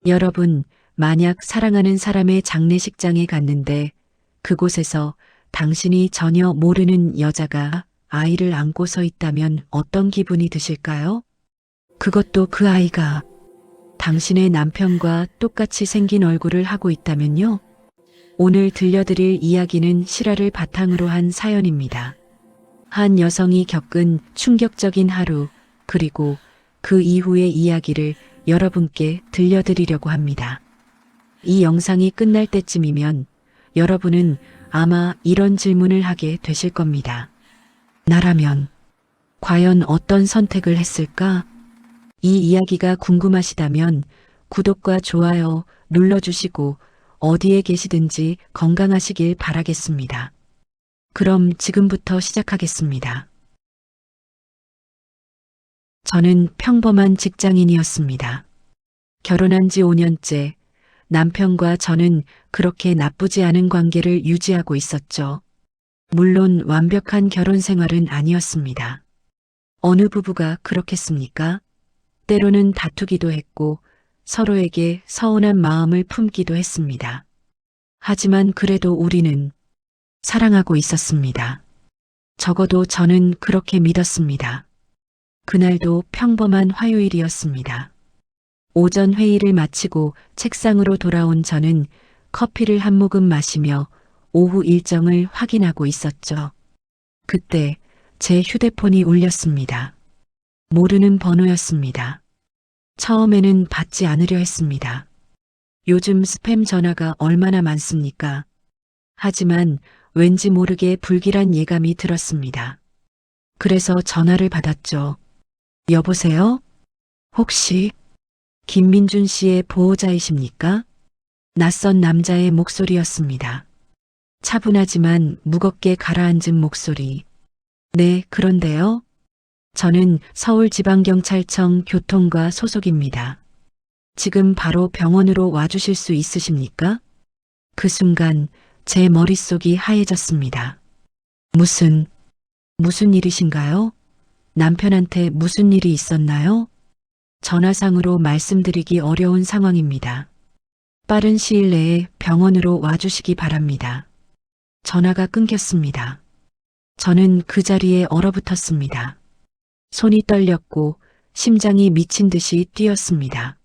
여러분, 만약 사랑하는 사람의 장례식장에 갔는데 그곳에서 당신이 전혀 모르는 여자가 아이를 안고 서 있다면 어떤 기분이 드실까요? 그것도 그 아이가 당신의 남편과 똑같이 생긴 얼굴을 하고 있다면요? 오늘 들려드릴 이야기는 실화를 바탕으로 한 사연입니다. 한 여성이 겪은 충격적인 하루, 그리고 그 이후의 이야기를 여러분께 들려드리려고 합니다. 이 영상이 끝날 때쯤이면 여러분은 아마 이런 질문을 하게 되실 겁니다. 나라면 과연 어떤 선택을 했을까? 이 이야기가 궁금하시다면 구독과 좋아요 눌러주시고 어디에 계시든지 건강하시길 바라겠습니다. 그럼 지금부터 시작하겠습니다. 저는 평범한 직장인이었습니다. 결혼한 지 5년째 남편과 저는 그렇게 나쁘지 않은 관계를 유지하고 있었죠. 물론 완벽한 결혼 생활은 아니었습니다. 어느 부부가 그렇겠습니까? 때로는 다투기도 했고 서로에게 서운한 마음을 품기도 했습니다. 하지만 그래도 우리는 사랑하고 있었습니다. 적어도 저는 그렇게 믿었습니다. 그날도 평범한 화요일이었습니다. 오전 회의를 마치고 책상으로 돌아온 저는 커피를 한 모금 마시며 오후 일정을 확인하고 있었죠. 그때 제 휴대폰이 울렸습니다. 모르는 번호였습니다. 처음에는 받지 않으려 했습니다. 요즘 스팸 전화가 얼마나 많습니까? 하지만 왠지 모르게 불길한 예감이 들었습니다. 그래서 전화를 받았죠. 여보세요? 혹시 김민준 씨의 보호자이십니까? 낯선 남자의 목소리였습니다. 차분하지만 무겁게 가라앉은 목소리. 네, 그런데요. 저는 서울지방경찰청 교통과 소속입니다. 지금 바로 병원으로 와주실 수 있으십니까? 그 순간 제 머릿속이 하얘졌습니다. 무슨 일이신가요? 남편한테 무슨 일이 있었나요? 전화상으로 말씀드리기 어려운 상황입니다. 빠른 시일 내에 병원으로 와주시기 바랍니다. 전화가 끊겼습니다. 저는 그 자리에 얼어붙었습니다. 손이 떨렸고 심장이 미친 듯이 뛰었습니다.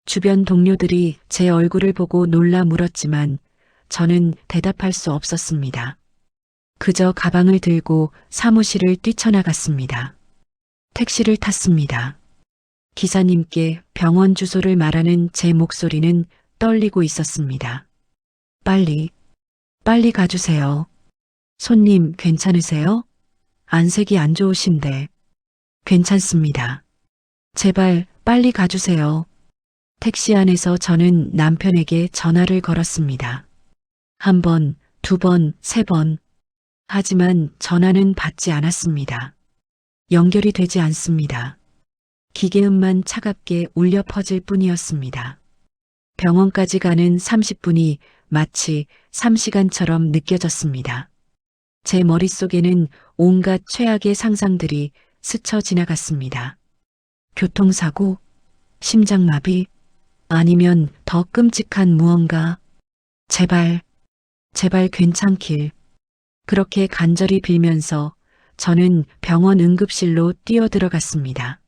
주변 동료들이 제 얼굴을 보고 놀라 물었지만 저는 대답할 수 없었습니다. 그저 가방을 들고 사무실을 뛰쳐나갔습니다. 택시를 탔습니다. 기사님께 병원 주소를 말하는 제 목소리는 떨리고 있었습니다. 빨리 가주세요. 손님 괜찮으세요? 안색이 안 좋으신데. 괜찮습니다. 제발 빨리 가주세요. 택시 안에서 저는 남편에게 전화를 걸었습니다. 한 번, 두 번, 세 번. 하지만 전화는 받지 않았습니다. 연결이 되지 않습니다. 기계음만 차갑게 울려 퍼질 뿐이었습니다. 병원까지 가는 30분이 마치 3시간처럼 느껴졌습니다. 제 머릿속에는 온갖 최악의 상상들이 스쳐 지나갔습니다. 교통사고, 심장마비, 아니면 더 끔찍한 무언가. 제발 괜찮길. 그렇게 간절히 빌면서 저는 병원 응급실로 뛰어들어갔습니다.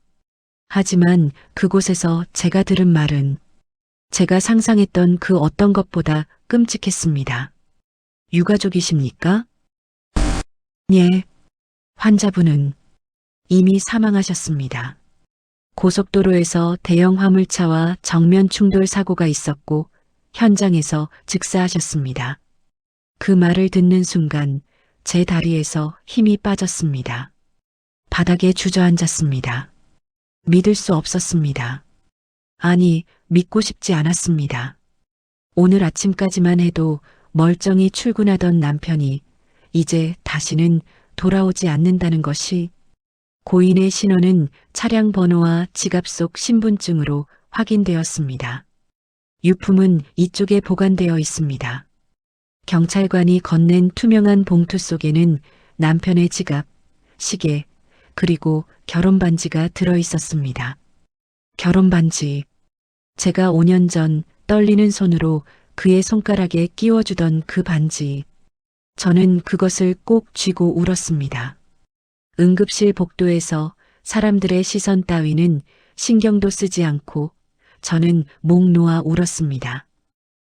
하지만 그곳에서 제가 들은 말은 제가 상상했던 그 어떤 것보다 끔찍했습니다. 유가족이십니까? 예. 환자분은 이미 사망하셨습니다. 고속도로에서 대형 화물차와 정면 충돌 사고가 있었고 현장에서 즉사하셨습니다. 그 말을 듣는 순간 제 다리에서 힘이 빠졌습니다. 바닥에 주저앉았습니다. 믿을 수 없었습니다. 아니, 믿고 싶지 않았습니다. 오늘 아침까지만 해도 멀쩡히 출근하던 남편이 이제 다시는 돌아오지 않는다는 것이 고인의 신원은 차량 번호와 지갑 속 신분증으로 확인되었습니다. 유품은 이쪽에 보관되어 있습니다. 경찰관이 건넨 투명한 봉투 속에는 남편의 지갑, 시계, 그리고 결혼 반지가 들어 있었습니다. 결혼 반지. 제가 5년 전 떨리는 손으로 그의 손가락에 끼워주던 그 반지. 저는 그것을 꼭 쥐고 울었습니다. 응급실 복도에서 사람들의 시선 따위는 신경도 쓰지 않고 저는 목 놓아 울었습니다.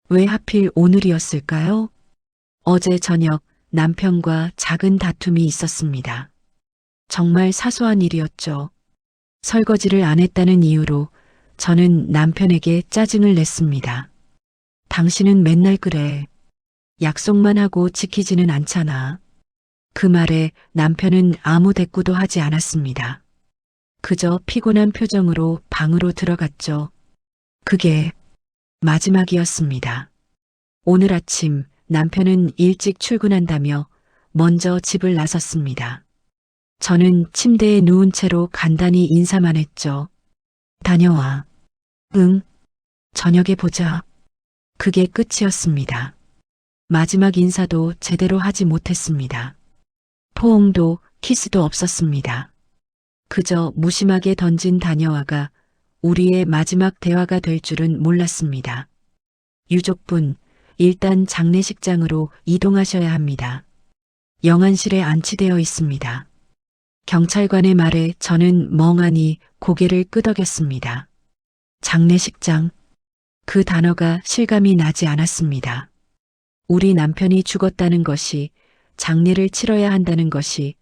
왜 하필 오늘이었을까요? 어제 저녁 남편과 작은 다툼이 있었습니다. 정말 사소한 일이었죠. 설거지를 안 했다는 이유로 저는 남편에게 짜증을 냈습니다. 당신은 맨날 그래. 약속만 하고 지키지는 않잖아. 그 말에 남편은 아무 대꾸도 하지 않았습니다. 그저 피곤한 표정으로 방으로 들어갔죠. 그게 마지막이었습니다. 오늘 아침 남편은 일찍 출근한다며 먼저 집을 나섰습니다. 저는 침대에 누운 채로 간단히 인사만 했죠. 다녀와. 응, 저녁에 보자. 그게 끝이었습니다. 마지막 인사도 제대로 하지 못했습니다. 포옹도 키스도 없었습니다. 그저 무심하게 던진 다녀와가 우리의 마지막 대화가 될 줄은 몰랐습니다. 유족분, 일단 장례식장으로 이동하셔야 합니다. 영안실에 안치되어 있습니다. 경찰관의 말에 저는 멍하니 고개를 끄덕였습니다. 장례식장. 그 단어가 실감이 나지 않았습니다. 우리 남편이 죽었다는 것이, 장례를 치러야 한다는 것이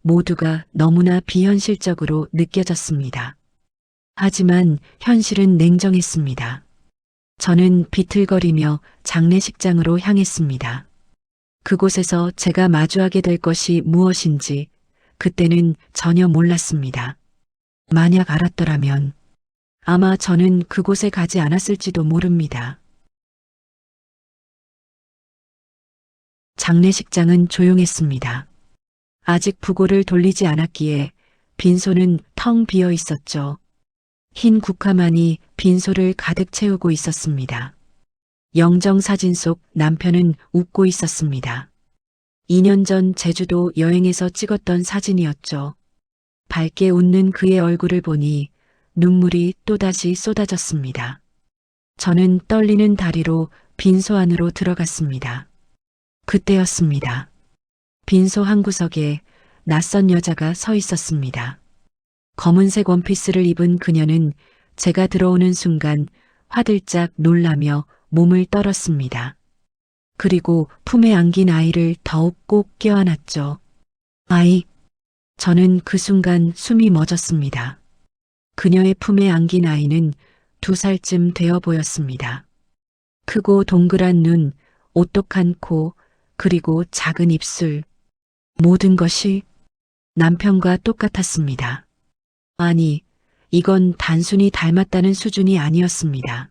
모두가 너무나 비현실적으로 느껴졌습니다. 하지만 현실은 냉정했습니다. 저는 비틀거리며 장례식장으로 향했습니다. 그곳에서 제가 마주하게 될 것이 무엇인지 그때는 전혀 몰랐습니다. 만약 알았더라면 아마 저는 그곳에 가지 않았을지도 모릅니다. 장례식장은 조용했습니다. 아직 부고를 돌리지 않았기에 빈소는 텅 비어 있었죠. 흰 국화만이 빈소를 가득 채우고 있었습니다. 영정사진 속 남편은 웃고 있었습니다. 2년 전 제주도 여행에서 찍었던 사진이었죠. 밝게 웃는 그의 얼굴을 보니 눈물이 또다시 쏟아졌습니다. 저는 떨리는 다리로 빈소 안으로 들어갔습니다. 그때였습니다. 빈소 한 구석에 낯선 여자가 서 있었습니다. 검은색 원피스를 입은 그녀는 제가 들어오는 순간 화들짝 놀라며 몸을 떨었습니다. 그리고 품에 안긴 아이를 더욱 꼭 껴안았죠. 아이. 저는 그 순간 숨이 멎었습니다. 그녀의 품에 안긴 아이는 2살쯤 되어 보였습니다. 크고 동그란 눈, 오똑한 코, 그리고 작은 입술. 모든 것이 남편과 똑같았습니다. 아니, 이건 단순히 닮았다는 수준이 아니었습니다.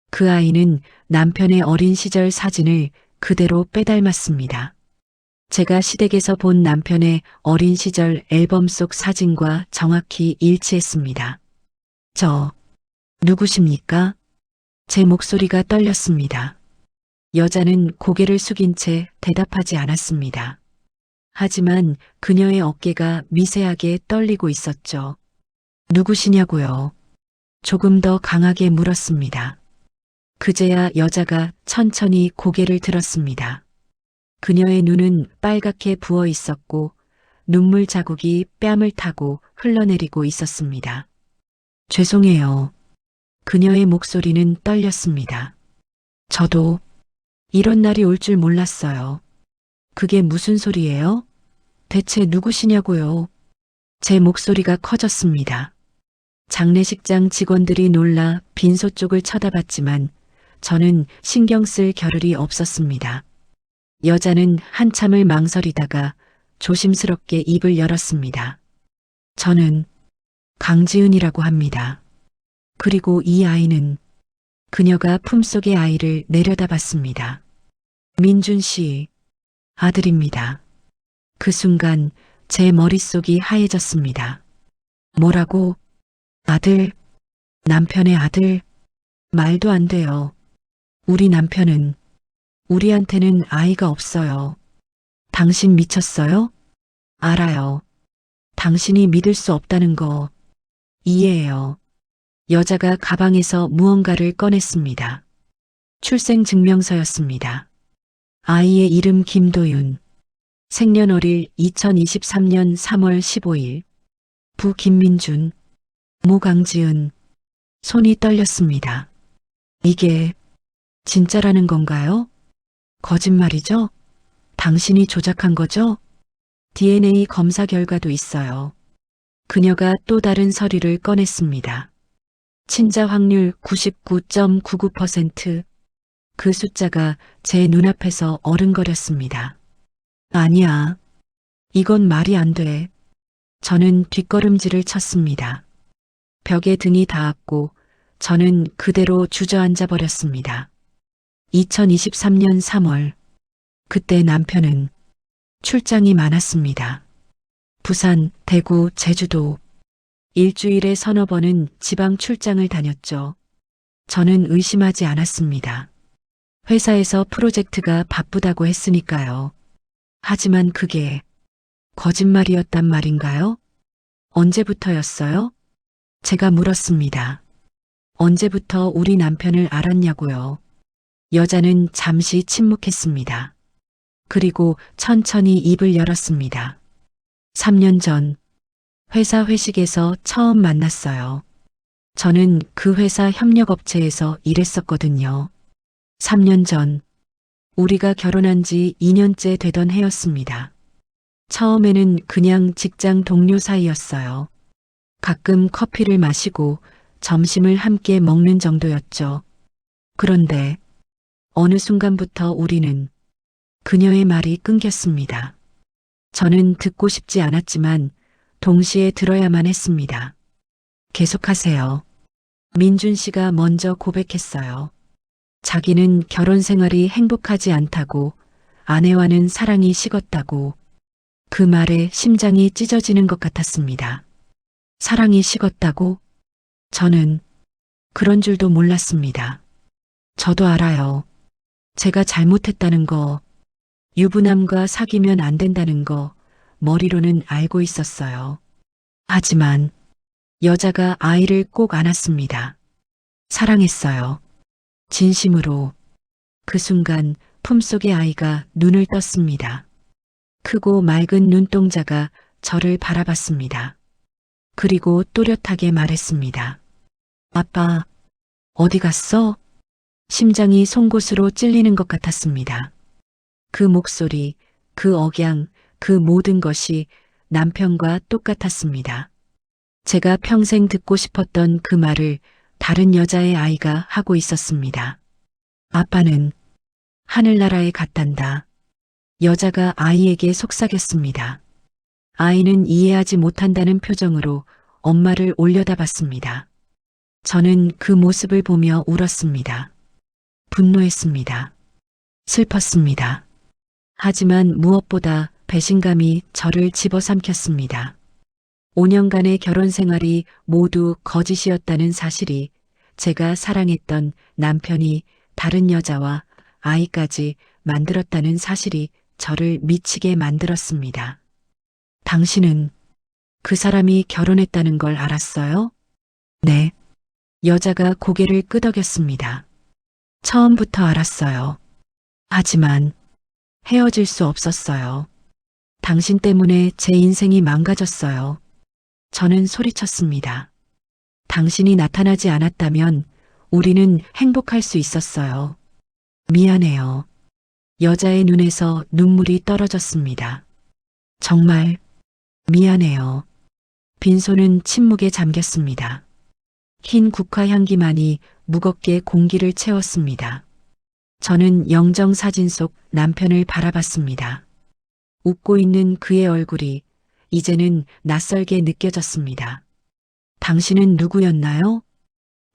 그 아이는 남편의 어린 시절 사진을 그대로 빼닮았습니다. 제가 시댁에서 본 남편의 어린 시절 앨범 속 사진과 정확히 일치했습니다. 저, 누구십니까? 제 목소리가 떨렸습니다. 여자는 고개를 숙인 채 대답하지 않았습니다. 하지만 그녀의 어깨가 미세하게 떨리고 있었죠. 누구시냐고요? 조금 더 강하게 물었습니다. 그제야 여자가 천천히 고개를 들었습니다. 그녀의 눈은 빨갛게 부어 있었고 눈물 자국이 뺨을 타고 흘러내리고 있었습니다. 죄송해요. 그녀의 목소리는 떨렸습니다. 저도 이런 날이 올 줄 몰랐어요. 그게 무슨 소리예요? 대체 누구시냐고요? 제 목소리가 커졌습니다. 장례식장 직원들이 놀라 빈소 쪽을 쳐다봤지만 저는 신경 쓸 겨를이 없었습니다. 여자는 한참을 망설이다가 조심스럽게 입을 열었습니다. 저는 강지은이라고 합니다. 그리고 이 아이는, 그녀가 품속의 아이를 내려다봤습니다. 민준 씨 아들입니다. 그 순간 제 머릿속이 하얘졌습니다. 뭐라고? 아들, 남편의 아들? 말도 안 돼요. 우리 남편은, 우리한테는 아이가 없어요. 당신 미쳤어요? 알아요. 당신이 믿을 수 없다는 거 이해해요. 여자가 가방에서 무언가를 꺼냈습니다. 출생증명서였습니다. 아이의 이름 김도윤. 생년월일 2023년 3월 15일. 부 김민준. 모 강지은. 손이 떨렸습니다. 이게 진짜라는 건가요? 거짓말이죠? 당신이 조작한 거죠? DNA 검사 결과도 있어요. 그녀가 또 다른 서류를 꺼냈습니다. 친자 확률 99.99%. 그 숫자가 제 눈앞에서 어른거렸습니다. 아니야. 이건 말이 안 돼. 저는 뒷걸음질을 쳤습니다. 벽에 등이 닿았고 저는 그대로 주저앉아 버렸습니다. 2023년 3월. 그때 남편은 출장이 많았습니다. 부산, 대구, 제주도. 일주일에 서너 번은 지방 출장을 다녔죠. 저는 의심하지 않았습니다. 회사에서 프로젝트가 바쁘다고 했으니까요. 하지만 그게 거짓말이었단 말인가요? 언제부터였어요? 제가 물었습니다. 언제부터 우리 남편을 알았냐고요. 여자는 잠시 침묵했습니다. 그리고 천천히 입을 열었습니다. 3년 전 회사 회식에서 처음 만났어요. 저는 그 회사 협력업체에서 일했었거든요. 3년 전 우리가 결혼한 지 2년째 되던 해였습니다. 처음에는 그냥 직장 동료 사이였어요. 가끔 커피를 마시고 점심을 함께 먹는 정도였죠. 그런데 어느 순간부터 우리는 그녀의 말이 끊겼습니다. 저는 듣고 싶지 않았지만 동시에 들어야만 했습니다. 계속하세요. 민준 씨가 먼저 고백했어요. 자기는 결혼 생활이 행복하지 않다고, 아내와는 사랑이 식었다고. 그 말에 심장이 찢어지는 것 같았습니다. 사랑이 식었다고? 저는 그런 줄도 몰랐습니다. 저도 알아요. 제가 잘못했다는 거, 유부남과 사귀면 안 된다는 거 머리로는 알고 있었어요. 하지만 여자가 아이를 꼭 안았습니다. 사랑했어요. 진심으로. 그 순간 품속의 아이가 눈을 떴습니다. 크고 맑은 눈동자가 저를 바라봤습니다. 그리고 또렷하게 말했습니다. 아빠, 어디 갔어? 심장이 송곳으로 찔리는 것 같았습니다. 그 목소리, 그 억양, 그 모든 것이 남편과 똑같았습니다. 제가 평생 듣고 싶었던 그 말을 다른 여자의 아이가 하고 있었습니다. 아빠는 하늘나라에 갔단다. 여자가 아이에게 속삭였습니다. 아이는 이해하지 못한다는 표정으로 엄마를 올려다봤습니다. 저는 그 모습을 보며 울었습니다. 분노했습니다. 슬펐습니다. 하지만 무엇보다 배신감이 저를 집어삼켰습니다. 5년간의 결혼 생활이 모두 거짓이었다는 사실이, 제가 사랑했던 남편이 다른 여자와 아이까지 만들었다는 사실이 저를 미치게 만들었습니다. 당신은 그 사람이 결혼했다는 걸 알았어요? 네. 여자가 고개를 끄덕였습니다. 처음부터 알았어요. 하지만 헤어질 수 없었어요. 당신 때문에 제 인생이 망가졌어요. 저는 소리쳤습니다. 당신이 나타나지 않았다면 우리는 행복할 수 있었어요. 미안해요. 여자의 눈에서 눈물이 떨어졌습니다. 정말 미안해요. 빈손은 침묵에 잠겼습니다. 흰 국화 향기만이 무겁게 공기를 채웠습니다. 저는 영정사진 속 남편을 바라봤습니다. 웃고 있는 그의 얼굴이 이제는 낯설게 느껴졌습니다. 당신은 누구였나요?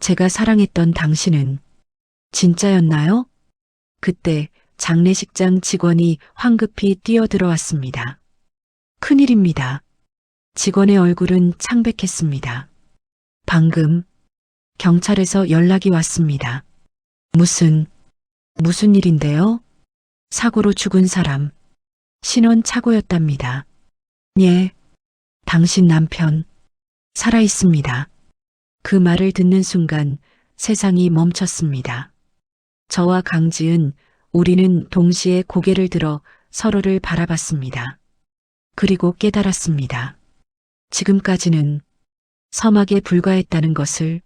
제가 사랑했던 당신은 진짜였나요? 그때 장례식장 직원이 황급히 뛰어들어왔습니다. 큰일입니다. 직원의 얼굴은 창백했습니다. 방금 경찰에서 연락이 왔습니다. 무슨 일인데요? 사고로 죽은 사람. 신혼차고였답니다. 예, 당신 남편 살아있습니다. 그 말을 듣는 순간 세상이 멈췄습니다. 저와 강지은, 우리는 동시에 고개를 들어 서로를 바라봤습니다. 그리고 깨달았습니다. 지금까지는 서막에 불과했다는 것을,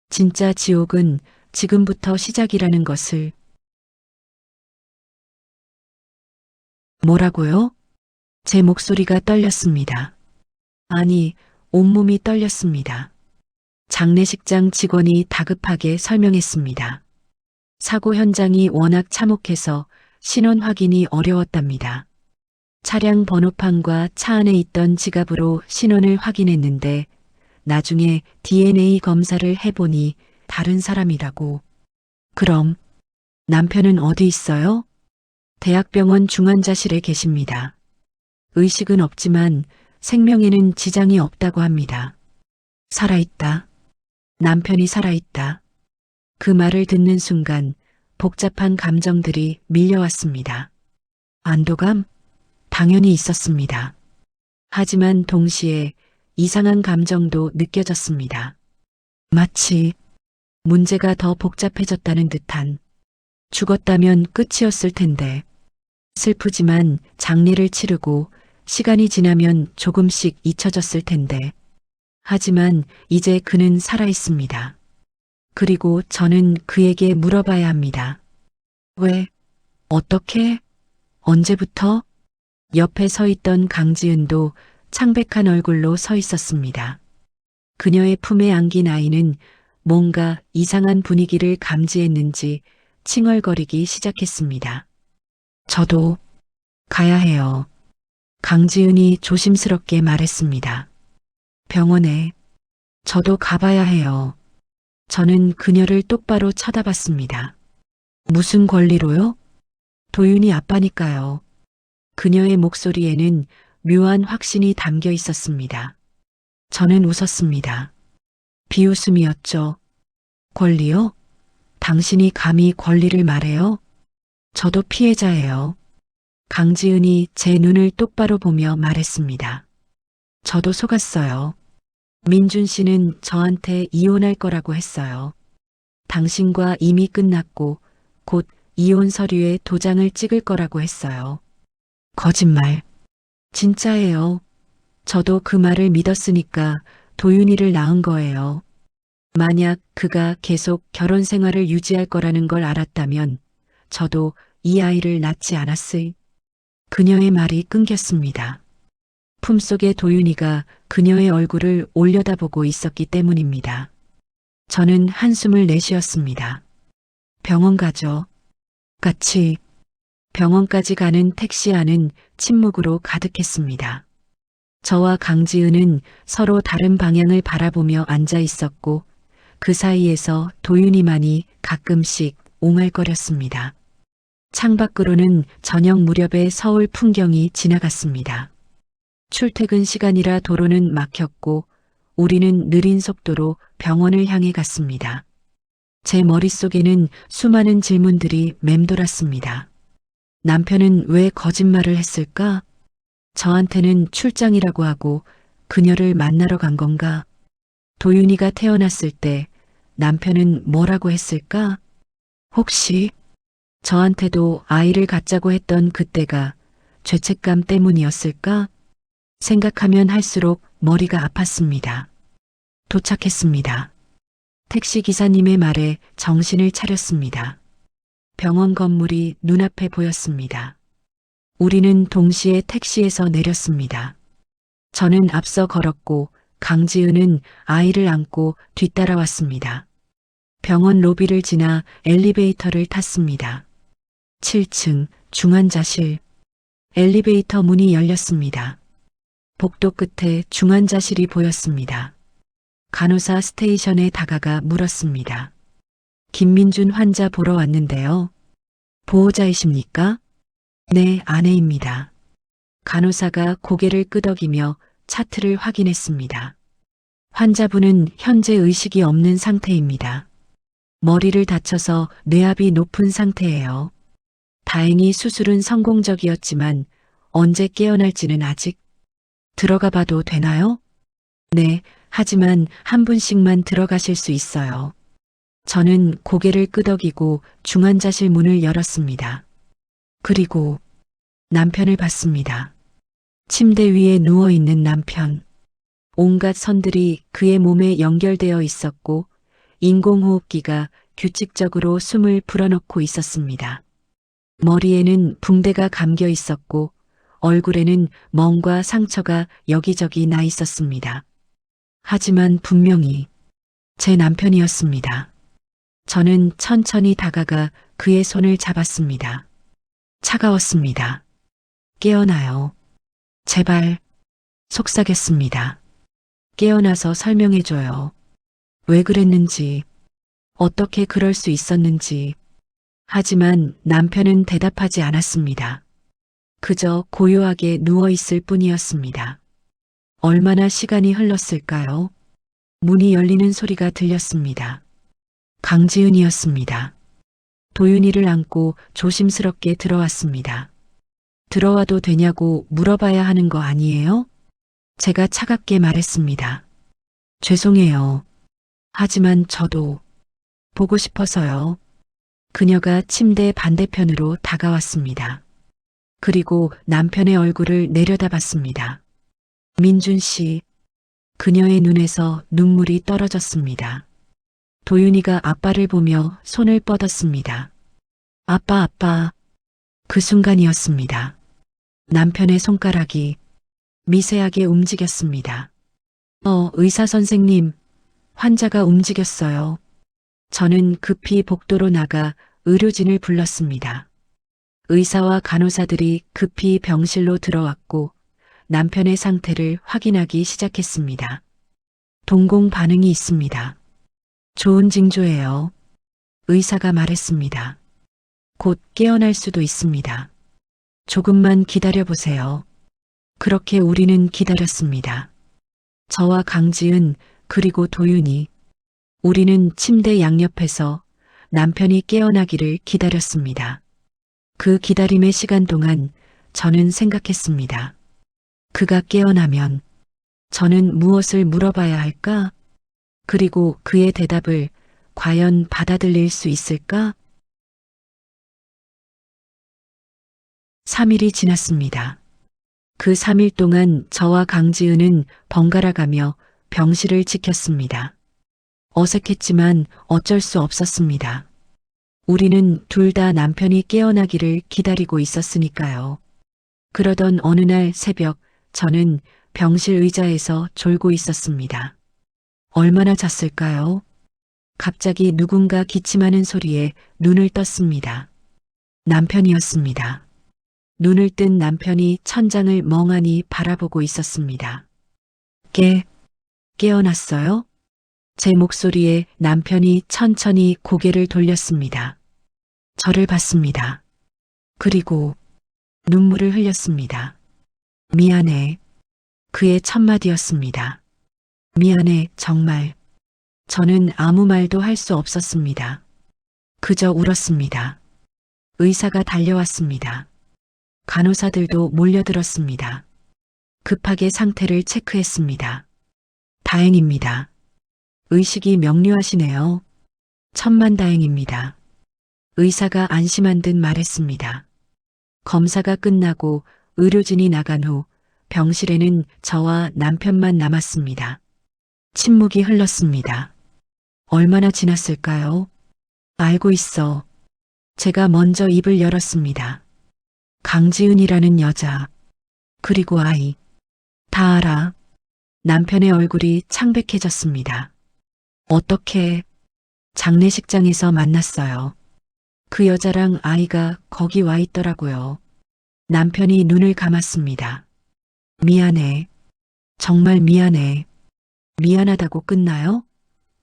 진짜 지옥은 지금부터 시작이라는 것을. 뭐라고요? 제 목소리가 떨렸습니다. 아니, 온몸이 떨렸습니다. 장례식장 직원이 다급하게 설명했습니다. 사고 현장이 워낙 참혹해서 신원 확인이 어려웠답니다. 차량 번호판과 차 안에 있던 지갑으로 신원을 확인했는데 나중에 DNA 검사를 해보니 다른 사람이라고. 그럼 남편은 어디 있어요? 대학병원 중환자실에 계십니다. 의식은 없지만 생명에는 지장이 없다고 합니다. 살아있다. 남편이 살아있다. 그 말을 듣는 순간 복잡한 감정들이 밀려왔습니다. 안도감? 당연히 있었습니다. 하지만 동시에 이상한 감정도 느껴졌습니다. 마치 문제가 더 복잡해졌다는 듯한, 죽었다면 끝이었을 텐데. 슬프지만 장례를 치르고 시간이 지나면 조금씩 잊혀졌을 텐데. 하지만 이제 그는 살아있습니다. 그리고 저는 그에게 물어봐야 합니다. 왜? 어떻게? 언제부터? 옆에 서 있던 강지은도 창백한 얼굴로 서 있었습니다. 그녀의 품에 안긴 아이는 뭔가 이상한 분위기를 감지했는지 칭얼거리기 시작했습니다. 저도 가야 해요. 강지은이 조심스럽게 말했습니다. 병원에. 저도 가봐야 해요. 저는 그녀를 똑바로 쳐다봤습니다. 무슨 권리로요? 도윤이 아빠니까요. 그녀의 목소리에는 묘한 확신이 담겨 있었습니다. 저는 웃었습니다. 비웃음이었죠. 권리요? 당신이 감히 권리를 말해요? 저도 피해자예요. 강지은이 제 눈을 똑바로 보며 말했습니다. 저도 속았어요. 민준 씨는 저한테 이혼할 거라고 했어요. 당신과 이미 끝났고 곧 이혼 서류에 도장을 찍을 거라고 했어요. 거짓말. 진짜예요. 저도 그 말을 믿었으니까 도윤이를 낳은 거예요. 만약 그가 계속 결혼 생활을 유지할 거라는 걸 알았다면 저도 이 아이를 낳지 않았을. 그녀의 말이 끊겼습니다. 품속의 도윤이가 그녀의 얼굴을 올려다보고 있었기 때문입니다. 저는 한숨을 내쉬었습니다. 병원 가죠. 같이. 병원까지 가는 택시 안은 침묵으로 가득했습니다. 저와 강지은은 서로 다른 방향을 바라보며 앉아 있었고 그 사이에서 도윤이만이 가끔씩 옹알거렸습니다. 창밖으로는 저녁 무렵의 서울 풍경이 지나갔습니다. 출퇴근 시간이라 도로는 막혔고 우리는 느린 속도로 병원을 향해 갔습니다. 제 머릿속에는 수많은 질문들이 맴돌았습니다. 남편은 왜 거짓말을 했을까? 저한테는 출장이라고 하고 그녀를 만나러 간 건가? 도윤이가 태어났을 때 남편은 뭐라고 했을까? 혹시 저한테도 아이를 갖자고 했던 그때가 죄책감 때문이었을까? 생각하면 할수록 머리가 아팠습니다. 도착했습니다. 택시 기사님의 말에 정신을 차렸습니다. 병원 건물이 눈앞에 보였습니다. 우리는 동시에 택시에서 내렸습니다. 저는 앞서 걸었고 강지은은 아이를 안고 뒤따라왔습니다. 병원 로비를 지나 엘리베이터를 탔습니다. 7층 중환자실. 엘리베이터 문이 열렸습니다. 복도 끝에 중환자실이 보였습니다. 간호사 스테이션에 다가가 물었습니다. 김민준 환자 보러 왔는데요. 보호자이십니까? 네, 아내입니다. 간호사가 고개를 끄덕이며 차트를 확인했습니다. 환자분은 현재 의식이 없는 상태입니다. 머리를 다쳐서 뇌압이 높은 상태예요. 다행히 수술은 성공적이었지만 언제 깨어날지는 아직. 들어가 봐도 되나요? 네, 하지만 한 분씩만 들어가실 수 있어요. 저는 고개를 끄덕이고 중환자실 문을 열었습니다. 그리고 남편을 봤습니다. 침대 위에 누워있는 남편. 온갖 선들이 그의 몸에 연결되어 있었고 인공호흡기가 규칙적으로 숨을 불어넣고 있었습니다. 머리에는 붕대가 감겨 있었고 얼굴에는 멍과 상처가 여기저기 나 있었습니다. 하지만 분명히 제 남편이었습니다. 저는 천천히 다가가 그의 손을 잡았습니다. 차가웠습니다. 깨어나요. 제발. 속삭였습니다. 깨어나서 설명해줘요. 왜 그랬는지, 어떻게 그럴 수 있었는지. 하지만 남편은 대답하지 않았습니다. 그저 고요하게 누워있을 뿐이었습니다. 얼마나 시간이 흘렀을까요? 문이 열리는 소리가 들렸습니다. 강지은이었습니다. 도윤이를 안고 조심스럽게 들어왔습니다. 들어와도 되냐고 물어봐야 하는 거 아니에요? 제가 차갑게 말했습니다. 죄송해요. 하지만 저도 보고 싶어서요. 그녀가 침대 반대편으로 다가왔습니다. 그리고 남편의 얼굴을 내려다봤습니다. 민준 씨, 그녀의 눈에서 눈물이 떨어졌습니다. 도윤이가 아빠를 보며 손을 뻗었습니다. 아빠. 그 순간이었습니다. 남편의 손가락이 미세하게 움직였습니다. 의사 선생님, 환자가 움직였어요. 저는 급히 복도로 나가 의료진을 불렀습니다. 의사와 간호사들이 급히 병실로 들어왔고 남편의 상태를 확인하기 시작했습니다. 동공 반응이 있습니다. 좋은 징조예요. 의사가 말했습니다. 곧 깨어날 수도 있습니다. 조금만 기다려보세요. 그렇게 우리는 기다렸습니다. 저와 강지은 그리고 도윤이, 우리는 침대 양옆에서 남편이 깨어나기를 기다렸습니다. 그 기다림의 시간 동안 저는 생각했습니다. 그가 깨어나면 저는 무엇을 물어봐야 할까? 그리고 그의 대답을 과연 받아들일 수 있을까? 3일이 지났습니다. 그 3일 동안 저와 강지은은 번갈아가며 병실을 지켰습니다. 어색했지만 어쩔 수 없었습니다. 우리는 둘 다 남편이 깨어나기를 기다리고 있었으니까요. 그러던 어느 날 새벽 저는 병실 의자에서 졸고 있었습니다. 얼마나 잤을까요? 갑자기 누군가 기침하는 소리에 눈을 떴습니다. 남편이었습니다. 눈을 뜬 남편이 천장을 멍하니 바라보고 있었습니다. 깨어났어요? 제 목소리에 남편이 천천히 고개를 돌렸습니다. 저를 봤습니다. 그리고 눈물을 흘렸습니다. 미안해. 그의 첫마디였습니다. 미안해, 정말. 저는 아무 말도 할 수 없었습니다. 그저 울었습니다. 의사가 달려왔습니다. 간호사들도 몰려들었습니다. 급하게 상태를 체크했습니다. 다행입니다. 의식이 명료하시네요. 천만다행입니다. 의사가 안심한 듯 말했습니다. 검사가 끝나고 의료진이 나간 후 병실에는 저와 남편만 남았습니다. 침묵이 흘렀습니다. 얼마나 지났을까요? 알고 있어. 제가 먼저 입을 열었습니다. 강지은이라는 여자, 그리고 아이. 다 알아. 남편의 얼굴이 창백해졌습니다. 어떻게? 장례식장에서 만났어요. 그 여자랑 아이가 거기 와 있더라고요. 남편이 눈을 감았습니다. 미안해. 정말 미안해. 미안하다고 끝나요?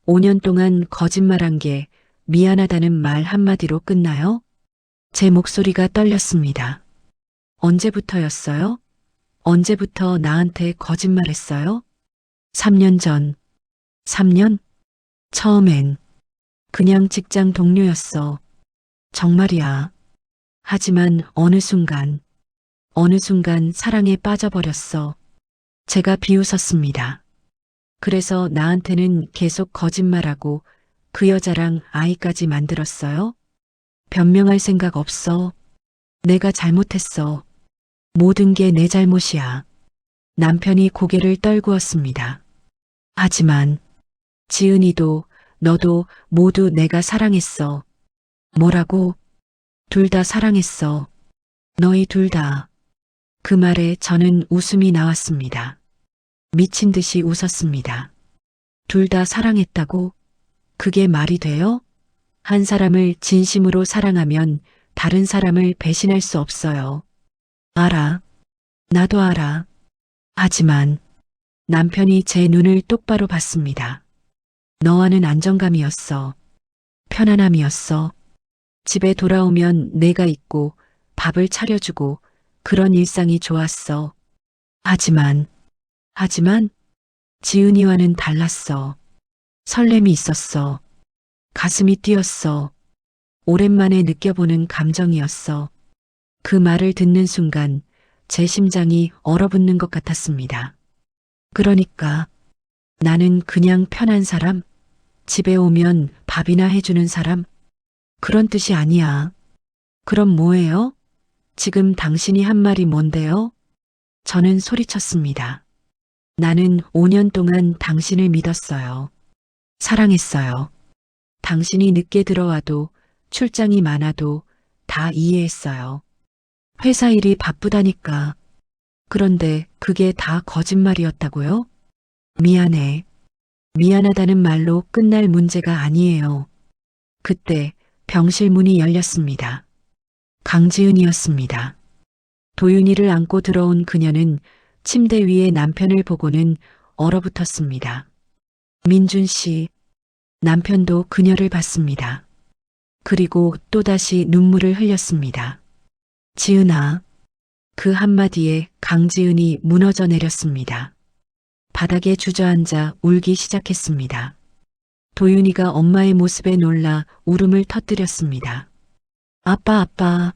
5년 동안 거짓말한 게 미안하다는 말 한마디로 끝나요? 제 목소리가 떨렸습니다. 언제부터였어요? 언제부터 나한테 거짓말했어요? 3년 전. 3년? 처음엔 그냥 직장 동료였어. 정말이야. 하지만 어느 순간 사랑에 빠져버렸어. 제가 비웃었습니다. 그래서 나한테는 계속 거짓말하고 그 여자랑 아이까지 만들었어요? 변명할 생각 없어. 내가 잘못했어. 모든 게 내 잘못이야. 남편이 고개를 떨구었습니다. 하지만 지은이도 너도 모두 내가 사랑했어. 뭐라고? 둘 다 사랑했어. 너희 둘 다. 그 말에 저는 웃음이 나왔습니다. 미친 듯이 웃었습니다. 둘 다 사랑했다고? 그게 말이 돼요? 한 사람을 진심으로 사랑하면 다른 사람을 배신할 수 없어요. 알아. 나도 알아. 하지만 남편이 제 눈을 똑바로 봤습니다. 너와는 안정감이었어. 편안함이었어. 집에 돌아오면 내가 있고 밥을 차려주고 그런 일상이 좋았어. 하지만 지은이와는 달랐어. 설렘이 있었어. 가슴이 뛰었어. 오랜만에 느껴보는 감정이었어. 그 말을 듣는 순간 제 심장이 얼어붙는 것 같았습니다. 그러니까 나는 그냥 편한 사람? 집에 오면 밥이나 해주는 사람? 그런 뜻이 아니야. 그럼 뭐예요? 지금 당신이 한 말이 뭔데요? 저는 소리쳤습니다. 나는 5년 동안 당신을 믿었어요. 사랑했어요. 당신이 늦게 들어와도 출장이 많아도 다 이해했어요. 회사 일이 바쁘다니까. 그런데 그게 다 거짓말이었다고요? 미안해. 미안하다는 말로 끝날 문제가 아니에요. 그때 병실 문이 열렸습니다. 강지은이었습니다. 도윤이를 안고 들어온 그녀는 침대 위에 남편을 보고는 얼어붙었습니다. 민준 씨, 남편도 그녀를 봤습니다. 그리고 또다시 눈물을 흘렸습니다. 지은아, 그 한마디에 강지은이 무너져 내렸습니다. 바닥에 주저앉아 울기 시작했습니다. 도윤이가 엄마의 모습에 놀라 울음을 터뜨렸습니다. 아빠, 아빠.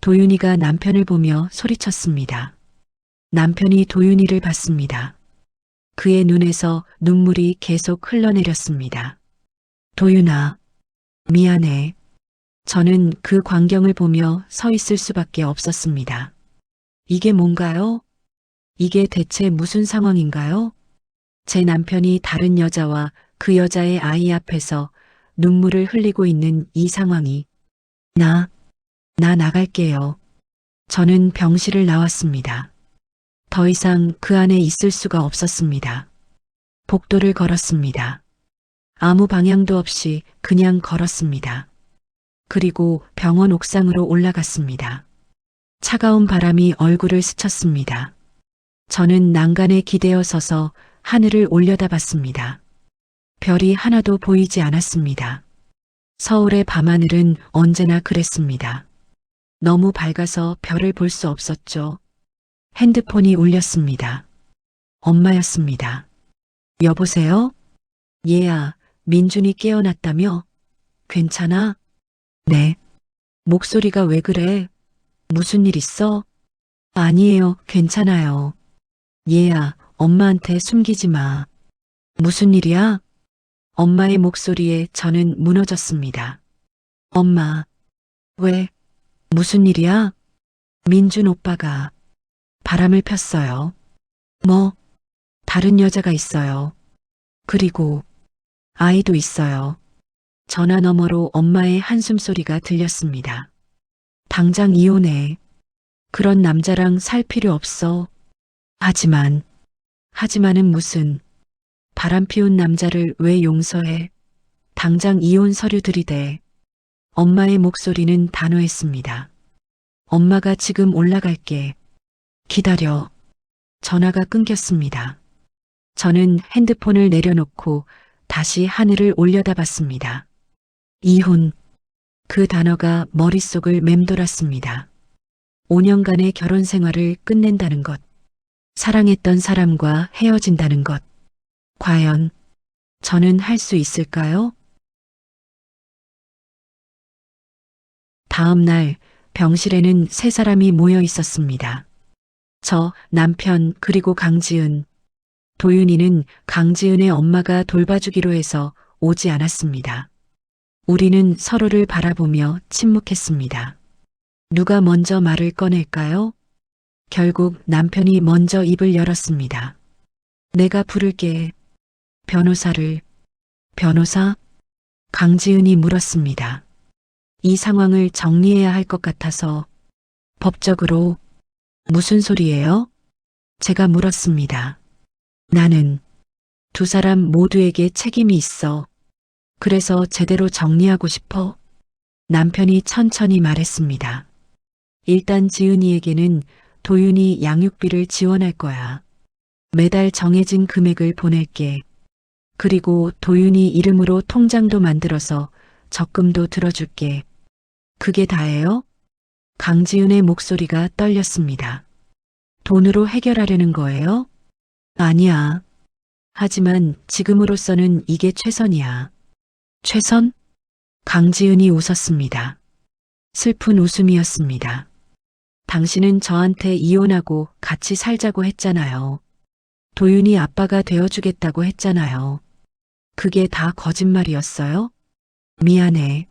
도윤이가 남편을 보며 소리쳤습니다. 남편이 도윤이를 봤습니다. 그의 눈에서 눈물이 계속 흘러내렸습니다. 도윤아, 미안해. 저는 그 광경을 보며 서 있을 수밖에 없었습니다. 이게 뭔가요? 이게 대체 무슨 상황인가요? 제 남편이 다른 여자와 그 여자의 아이 앞에서 눈물을 흘리고 있는 이 상황이. 나 나갈게요. 저는 병실을 나왔습니다. 더 이상 그 안에 있을 수가 없었습니다. 복도를 걸었습니다. 아무 방향도 없이 그냥 걸었습니다. 그리고 병원 옥상으로 올라갔습니다. 차가운 바람이 얼굴을 스쳤습니다. 저는 난간에 기대어 서서 하늘을 올려다봤습니다. 별이 하나도 보이지 않았습니다. 서울의 밤하늘은 언제나 그랬습니다. 너무 밝아서 별을 볼 수 없었죠. 핸드폰이 울렸습니다. 엄마였습니다. 여보세요? 얘야, 민준이 깨어났다며? 괜찮아? 네. 목소리가 왜 그래? 무슨 일 있어? 아니에요, 괜찮아요. 얘야, 엄마한테 숨기지 마. 무슨 일이야? 엄마의 목소리에 저는 무너졌습니다. 엄마, 왜? 무슨 일이야? 민준 오빠가 바람을 폈어요. 뭐? 다른 여자가 있어요. 그리고 아이도 있어요. 전화 너머로 엄마의 한숨소리가 들렸습니다. 당장 이혼해. 그런 남자랑 살 필요 없어. 하지만은 무슨. 바람 피운 남자를 왜 용서해? 당장 이혼 서류 들이대. 엄마의 목소리는 단호했습니다. 엄마가 지금 올라갈게. 기다려. 전화가 끊겼습니다. 저는 핸드폰을 내려놓고 다시 하늘을 올려다봤습니다. 이혼. 그 단어가 머릿속을 맴돌았습니다. 5년간의 결혼 생활을 끝낸다는 것. 사랑했던 사람과 헤어진다는 것. 과연 저는 할 수 있을까요? 다음 날 병실에는 세 사람이 모여 있었습니다. 저, 남편, 그리고 강지은. 도윤이는 강지은의 엄마가 돌봐주기로 해서 오지 않았습니다. 우리는 서로를 바라보며 침묵했습니다. 누가 먼저 말을 꺼낼까요? 결국 남편이 먼저 입을 열었습니다. 내가 부를게. 변호사를. 변호사? 강지은이 물었습니다. 이 상황을 정리해야 할 것 같아서. 법적으로. 무슨 소리예요? 제가 물었습니다. 나는 두 사람 모두에게 책임이 있어. 그래서 제대로 정리하고 싶어. 남편이 천천히 말했습니다. 일단 지은이에게는 도윤이 양육비를 지원할 거야. 매달 정해진 금액을 보낼게. 그리고 도윤이 이름으로 통장도 만들어서 적금도 들어줄게. 그게 다예요? 강지은의 목소리가 떨렸습니다. 돈으로 해결하려는 거예요? 아니야. 하지만 지금으로서는 이게 최선이야. 최선? 강지은이 웃었습니다. 슬픈 웃음이었습니다. 당신은 저한테 이혼하고 같이 살자고 했잖아요. 도윤이 아빠가 되어주겠다고 했잖아요. 그게 다 거짓말이었어요? 미안해.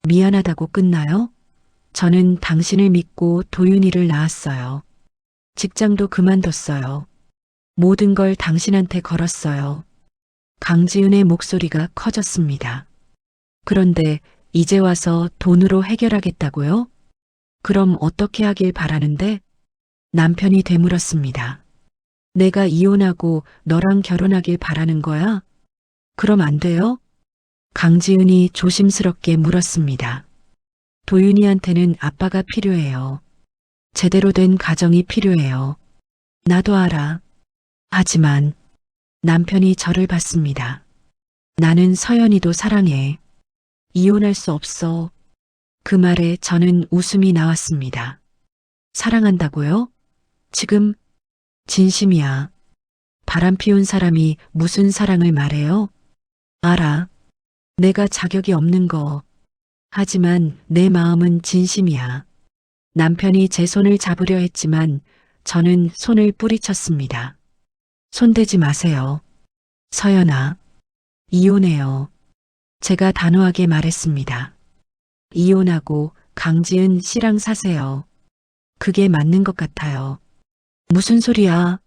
미안하다고 끝나요? 저는 당신을 믿고 도윤이를 낳았어요. 직장도 그만뒀어요. 모든 걸 당신한테 걸었어요. 강지은의 목소리가 커졌습니다. 그런데 이제 와서 돈으로 해결하겠다고요? 그럼 어떻게 하길 바라는데? 남편이 되물었습니다. 내가 이혼하고 너랑 결혼하길 바라는 거야? 그럼 안 돼요? 강지은이 조심스럽게 물었습니다. 도윤이한테는 아빠가 필요해요. 제대로 된 가정이 필요해요. 나도 알아. 하지만 남편이 저를 봤습니다. 나는 서연이도 사랑해. 이혼할 수 없어. 그 말에 저는 웃음이 나왔습니다. 사랑한다고요? 지금 진심이야. 바람 피운 사람이 무슨 사랑을 말해요? 알아. 내가 자격이 없는 거. 하지만 내 마음은 진심이야. 남편이 제 손을 잡으려 했지만 저는 손을 뿌리쳤습니다. 손대지 마세요. 서연아. 이혼해요. 제가 단호하게 말했습니다. 이혼하고 강지은 씨랑 사세요. 그게 맞는 것 같아요. 무슨 소리야?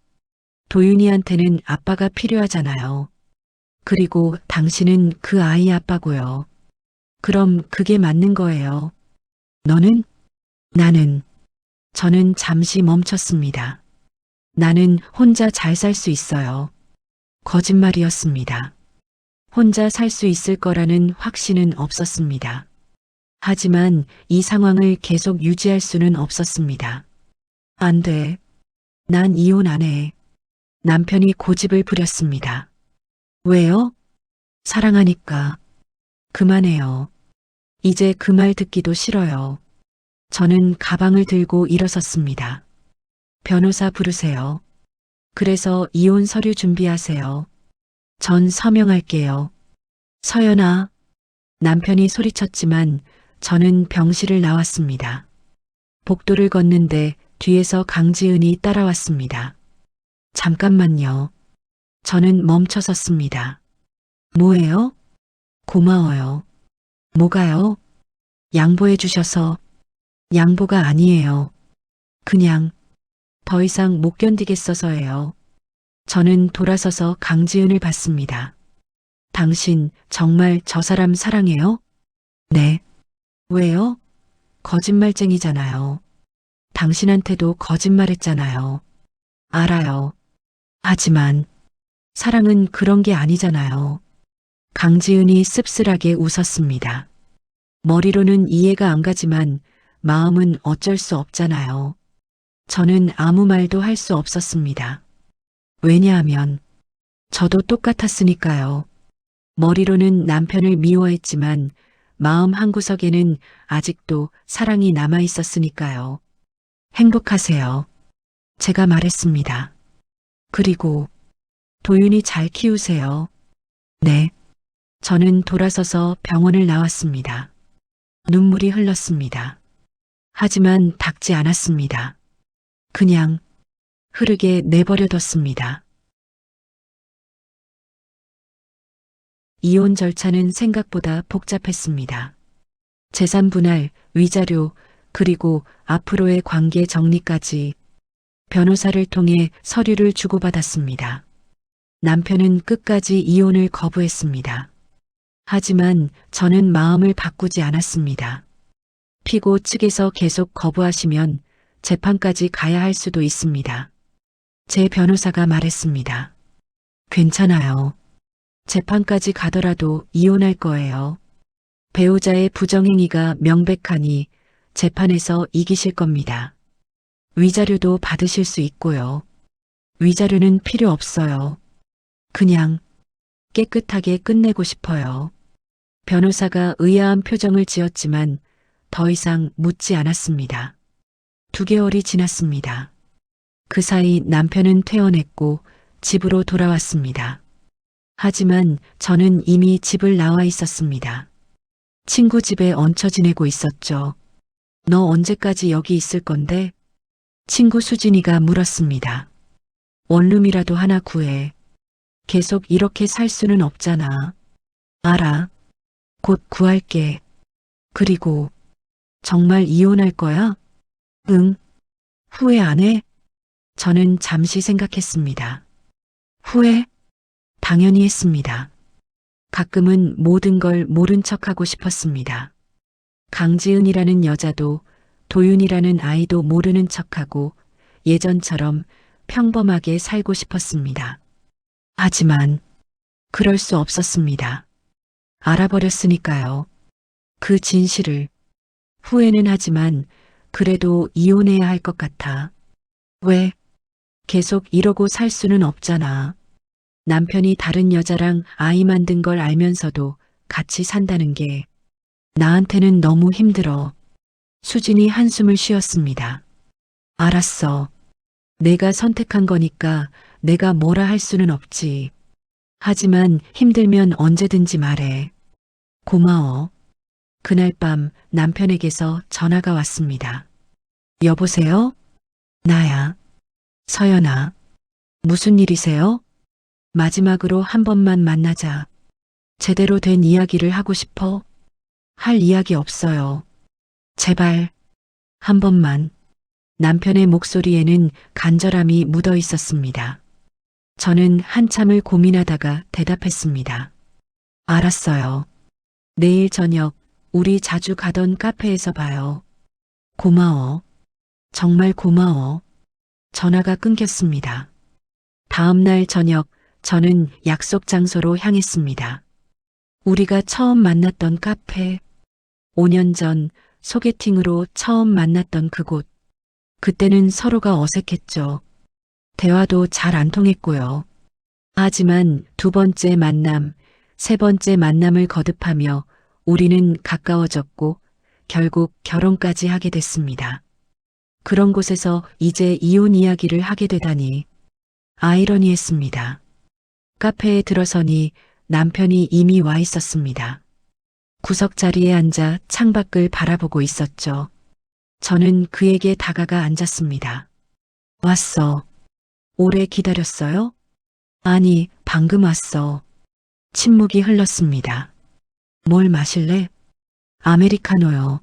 도윤이한테는 아빠가 필요하잖아요. 그리고 당신은 그 아이 아빠고요. 그럼 그게 맞는 거예요. 너는? 나는. 저는 잠시 멈췄습니다. 나는 혼자 잘 살 수 있어요. 거짓말이었습니다. 혼자 살 수 있을 거라는 확신은 없었습니다. 하지만 이 상황을 계속 유지할 수는 없었습니다. 안 돼. 난 이혼 안 해. 남편이 고집을 부렸습니다. 왜요? 사랑하니까. 그만해요. 이제 그 말 듣기도 싫어요. 저는 가방을 들고 일어섰습니다. 변호사 부르세요. 그래서 이혼 서류 준비하세요. 전 서명할게요. 서연아. 남편이 소리쳤지만 저는 병실을 나왔습니다. 복도를 걷는데 뒤에서 강지은이 따라왔습니다. 잠깐만요. 저는 멈춰섰습니다. 뭐예요? 고마워요. 뭐가요? 양보해 주셔서. 양보가 아니에요. 그냥 더 이상 못 견디겠어서예요. 저는 돌아서서 강지은을 봤습니다. 당신 정말 저 사람 사랑해요? 네. 왜요? 거짓말쟁이잖아요. 당신한테도 거짓말했잖아요. 알아요. 하지만 사랑은 그런 게 아니잖아요. 강지은이 씁쓸하게 웃었습니다. 머리로는 이해가 안 가지만 마음은 어쩔 수 없잖아요. 저는 아무 말도 할 수 없었습니다. 왜냐하면 저도 똑같았으니까요. 머리로는 남편을 미워했지만 마음 한구석에는 아직도 사랑이 남아 있었으니까요. 행복하세요. 제가 말했습니다. 그리고 도윤이 잘 키우세요. 네. 저는 돌아서서 병원을 나왔습니다. 눈물이 흘렀습니다. 하지만 닦지 않았습니다. 그냥 흐르게 내버려뒀습니다. 이혼 절차는 생각보다 복잡했습니다. 재산 분할, 위자료, 그리고 앞으로의 관계 정리까지 변호사를 통해 서류를 주고받았습니다. 남편은 끝까지 이혼을 거부했습니다. 하지만 저는 마음을 바꾸지 않았습니다. 피고 측에서 계속 거부하시면 재판까지 가야 할 수도 있습니다. 제 변호사가 말했습니다. 괜찮아요. 재판까지 가더라도 이혼할 거예요. 배우자의 부정행위가 명백하니 재판에서 이기실 겁니다. 위자료도 받으실 수 있고요. 위자료는 필요 없어요. 그냥 깨끗하게 끝내고 싶어요. 변호사가 의아한 표정을 지었지만 더 이상 묻지 않았습니다. 2개월이 지났습니다. 그 사이 남편은 퇴원했고 집으로 돌아왔습니다. 하지만 저는 이미 집을 나와 있었습니다. 친구 집에 얹혀 지내고 있었죠. 너 언제까지 여기 있을 건데? 친구 수진이가 물었습니다. 원룸이라도 하나 구해. 계속 이렇게 살 수는 없잖아. 알아. 곧 구할게. 그리고 정말 이혼할 거야? 응. 후회 안 해? 저는 잠시 생각했습니다. 후회? 당연히 했습니다. 가끔은 모든 걸 모른 척하고 싶었습니다. 강지은이라는 여자도 도윤이라는 아이도 모르는 척하고 예전처럼 평범하게 살고 싶었습니다. 하지만 그럴 수 없었습니다. 알아버렸으니까요. 그 진실을. 후회는 하지만 그래도 이혼해야 할 것 같아. 왜? 계속 이러고 살 수는 없잖아. 남편이 다른 여자랑 아이 만든 걸 알면서도 같이 산다는 게 나한테는 너무 힘들어. 수진이 한숨을 쉬었습니다. 알았어. 내가 선택한 거니까 내가 뭐라 할 수는 없지. 하지만 힘들면 언제든지 말해. 고마워. 그날 밤 남편에게서 전화가 왔습니다. 여보세요? 나야. 서연아. 무슨 일이세요? 마지막으로 한 번만 만나자. 제대로 된 이야기를 하고 싶어. 할 이야기 없어요. 제발. 한 번만. 남편의 목소리에는 간절함이 묻어 있었습니다. 저는 한참을 고민하다가 대답했습니다. 알았어요. 내일 저녁 우리 자주 가던 카페에서 봐요. 고마워. 정말 고마워. 전화가 끊겼습니다. 다음 날 저녁 저는 약속 장소로 향했습니다. 우리가 처음 만났던 카페. 5년 전 소개팅으로 처음 만났던 그곳. 그때는 서로가 어색했죠. 대화도 잘 안 통했고요. 하지만 2번째 만남, 3번째 만남을 거듭하며 우리는 가까워졌고 결국 결혼까지 하게 됐습니다. 그런 곳에서 이제 이혼 이야기를 하게 되다니 아이러니했습니다. 카페에 들어서니 남편이 이미 와 있었습니다. 구석 자리에 앉아 창밖을 바라보고 있었죠. 저는 그에게 다가가 앉았습니다. 왔어. 오래 기다렸어요? 아니, 방금 왔어. 침묵이 흘렀습니다. 뭘 마실래? 아메리카노요.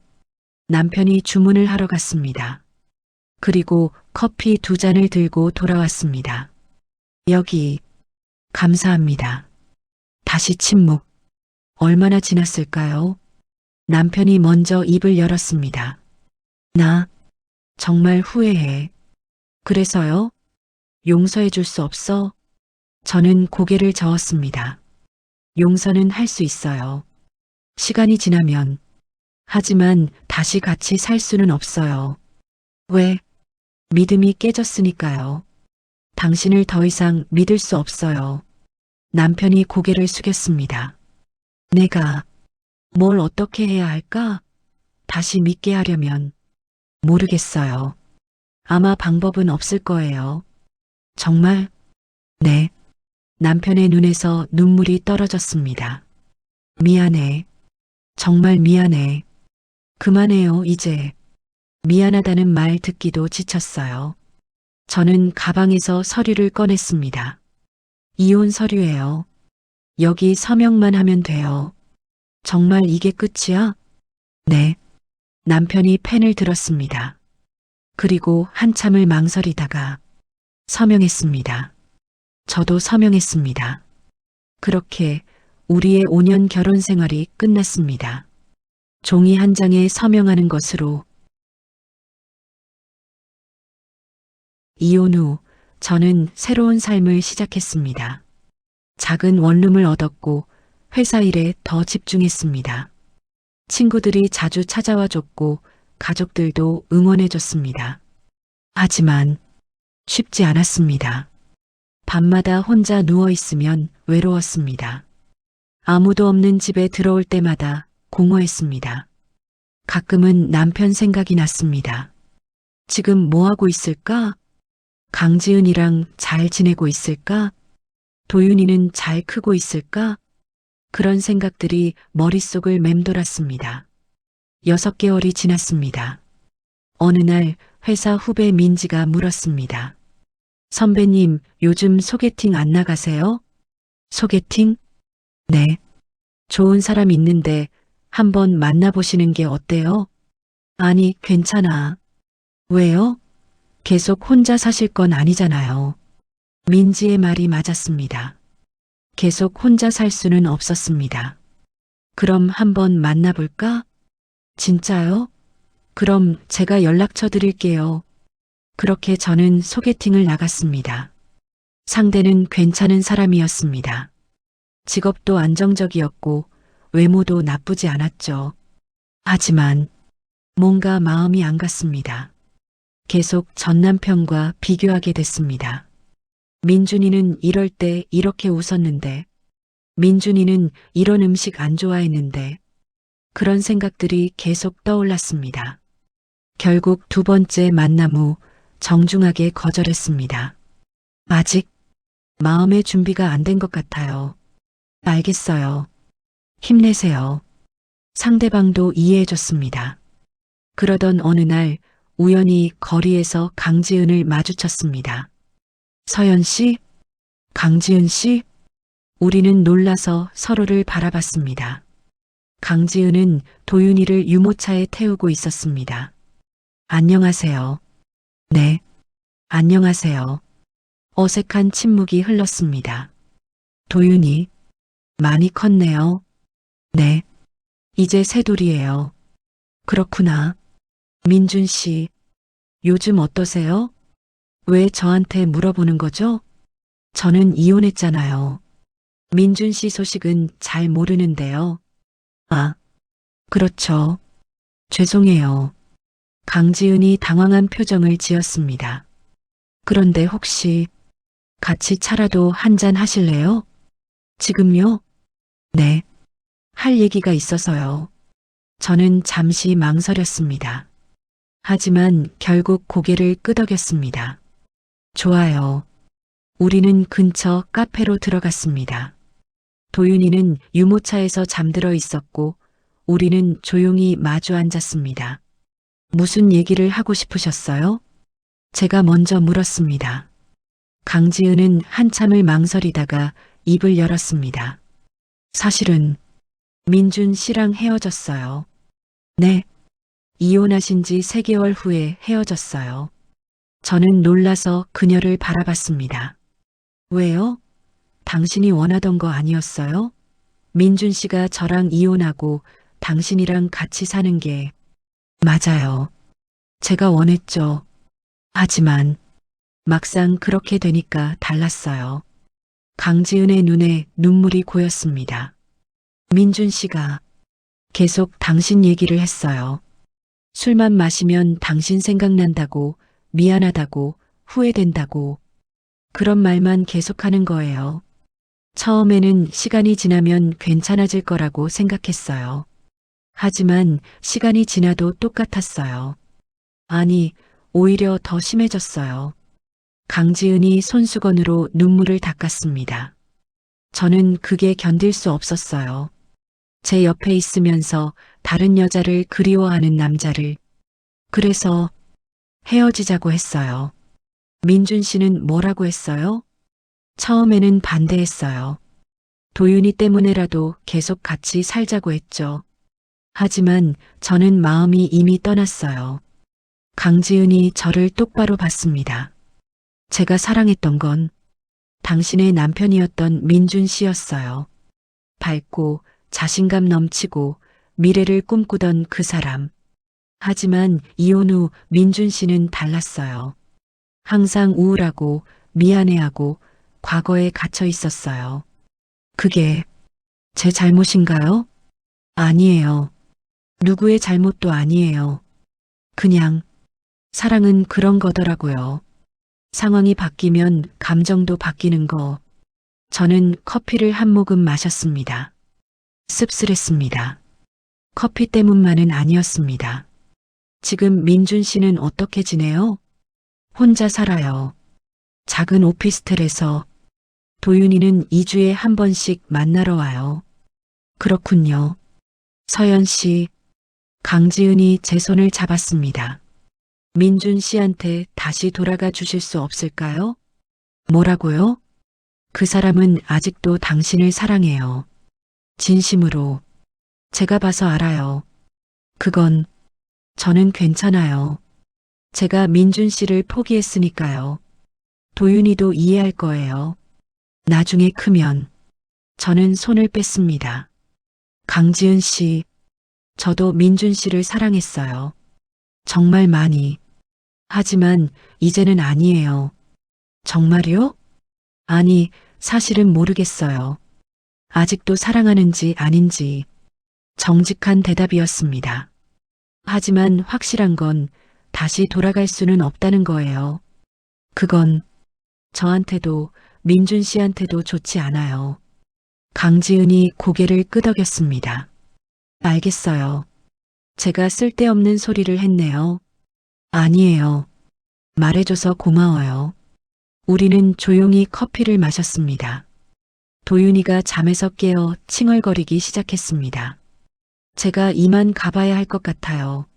남편이 주문을 하러 갔습니다. 그리고 커피 2잔을 들고 돌아왔습니다. 여기. 감사합니다. 다시 침묵. 얼마나 지났을까요? 남편이 먼저 입을 열었습니다. 나 정말 후회해. 그래서요? 용서해 줄 수 없어? 저는 고개를 저었습니다. 용서는 할 수 있어요. 시간이 지나면. 하지만 다시 같이 살 수는 없어요. 왜? 믿음이 깨졌으니까요. 당신을 더 이상 믿을 수 없어요. 남편이 고개를 숙였습니다. 내가 뭘 어떻게 해야 할까? 다시 믿게 하려면 모르겠어요. 아마 방법은 없을 거예요. 정말? 네. 남편의 눈에서 눈물이 떨어졌습니다. 미안해. 정말 미안해. 그만해요, 이제. 미안하다는 말 듣기도 지쳤어요. 저는 가방에서 서류를 꺼냈습니다. 이혼 서류예요. 여기 서명만 하면 돼요. 정말 이게 끝이야? 네. 남편이 펜을 들었습니다. 그리고 한참을 망설이다가 서명했습니다. 저도 서명했습니다. 그렇게 우리의 5년 결혼 생활이 끝났습니다. 종이 한 장에 서명하는 것으로. 이혼 후 저는 새로운 삶을 시작했습니다. 작은 원룸을 얻었고 회사 일에 더 집중했습니다. 친구들이 자주 찾아와 줬고 가족들도 응원해 줬습니다. 하지만 쉽지 않았습니다. 밤마다 혼자 누워 있으면 외로웠습니다. 아무도 없는 집에 들어올 때마다 공허했습니다. 가끔은 남편 생각이 났습니다. 지금 뭐 하고 있을까? 강지은이랑 잘 지내고 있을까? 도윤이는 잘 크고 있을까? 그런 생각들이 머릿속을 맴돌았습니다. 6개월이 지났습니다. 어느 날 회사 후배 민지가 물었습니다. 선배님, 요즘 소개팅 안 나가세요? 소개팅? 네. 좋은 사람 있는데 한번 만나보시는 게 어때요? 아니, 괜찮아. 왜요? 계속 혼자 사실 건 아니잖아요. 민지의 말이 맞았습니다. 계속 혼자 살 수는 없었습니다. 그럼 한번 만나볼까? 진짜요? 그럼 제가 연락처 드릴게요. 그렇게 저는 소개팅을 나갔습니다. 상대는 괜찮은 사람이었습니다. 직업도 안정적이었고 외모도 나쁘지 않았죠. 하지만 뭔가 마음이 안 갔습니다. 계속 전 남편과 비교하게 됐습니다. 민준이는 이럴 때 이렇게 웃었는데, 민준이는 이런 음식 안 좋아했는데, 그런 생각들이 계속 떠올랐습니다. 결국 2번째 만남 후 정중하게 거절했습니다. 아직 마음의 준비가 안 된 것 같아요. 알겠어요. 힘내세요. 상대방도 이해해줬습니다. 그러던 어느 날 우연히 거리에서 강지은을 마주쳤습니다. 서연 씨? 강지은 씨? 우리는 놀라서 서로를 바라봤습니다. 강지은은 도윤이를 유모차에 태우고 있었습니다. 안녕하세요. 네. 안녕하세요. 어색한 침묵이 흘렀습니다. 도윤이, 많이 컸네요. 네. 이제 새돌이에요. 그렇구나. 민준 씨, 요즘 어떠세요? 왜 저한테 물어보는 거죠? 저는 이혼했잖아요. 민준 씨 소식은 잘 모르는데요. 아, 그렇죠. 죄송해요. 강지은이 당황한 표정을 지었습니다. 그런데 혹시 같이 차라도 한잔 하실래요? 지금요? 네. 할 얘기가 있어서요. 저는 잠시 망설였습니다. 하지만 결국 고개를 끄덕였습니다. 좋아요. 우리는 근처 카페로 들어갔습니다. 도윤이는 유모차에서 잠들어 있었고 우리는 조용히 마주 앉았습니다. 무슨 얘기를 하고 싶으셨어요? 제가 먼저 물었습니다. 강지은은 한참을 망설이다가 입을 열었습니다. 사실은 민준 씨랑 헤어졌어요. 네. 이혼하신 지 3개월 후에 헤어졌어요. 저는 놀라서 그녀를 바라봤습니다. 왜요? 당신이 원하던 거 아니었어요? 민준 씨가 저랑 이혼하고 당신이랑 같이 사는 게 맞아요. 제가 원했죠. 하지만 막상 그렇게 되니까 달랐어요. 강지은의 눈에 눈물이 고였습니다. 민준 씨가 계속 당신 얘기를 했어요. 술만 마시면 당신 생각난다고, 미안하다고, 후회된다고. 그런 말만 계속하는 거예요. 처음에는 시간이 지나면 괜찮아질 거라고 생각했어요. 하지만 시간이 지나도 똑같았어요. 아니, 오히려 더 심해졌어요. 강지은이 손수건으로 눈물을 닦았습니다. 저는 그게 견딜 수 없었어요. 제 옆에 있으면서 다른 여자를 그리워하는 남자를. 그래서 헤어지자고 했어요. 민준 씨는 뭐라고 했어요? 처음에는 반대했어요. 도윤이 때문에라도 계속 같이 살자고 했죠. 하지만 저는 마음이 이미 떠났어요. 강지은이 저를 똑바로 봤습니다. 제가 사랑했던 건 당신의 남편이었던 민준 씨였어요. 밝고 자신감 넘치고 미래를 꿈꾸던 그 사람. 하지만 이혼 후 민준 씨는 달랐어요. 항상 우울하고 미안해하고 과거에 갇혀 있었어요. 그게 제 잘못인가요? 아니에요. 누구의 잘못도 아니에요. 그냥 사랑은 그런 거더라고요. 상황이 바뀌면 감정도 바뀌는 거. 저는 커피를 한 모금 마셨습니다. 씁쓸했습니다. 커피 때문만은 아니었습니다. 지금 민준 씨는 어떻게 지내요? 혼자 살아요. 작은 오피스텔에서. 도윤이는 2주에 한 번씩 만나러 와요. 그렇군요. 서연 씨, 강지은이 제 손을 잡았습니다. 민준 씨한테 다시 돌아가 주실 수 없을까요? 뭐라고요? 그 사람은 아직도 당신을 사랑해요. 진심으로. 제가 봐서 알아요. 그건 저는 괜찮아요. 제가 민준 씨를 포기했으니까요. 도윤이도 이해할 거예요. 나중에 크면. 저는 손을 뺐습니다. 강지은 씨, 저도 민준 씨를 사랑했어요. 정말 많이. 하지만 이제는 아니에요. 정말요? 아니, 사실은 모르겠어요. 아직도 사랑하는지 아닌지. 정직한 대답이었습니다. 하지만 확실한 건 다시 돌아갈 수는 없다는 거예요. 그건 저한테도 민준 씨한테도 좋지 않아요. 강지은이 고개를 끄덕였습니다. 알겠어요. 제가 쓸데없는 소리를 했네요. 아니에요. 말해줘서 고마워요. 우리는 조용히 커피를 마셨습니다. 도윤이가 잠에서 깨어 칭얼거리기 시작했습니다. 제가 이만 가봐야 할 것 같아요.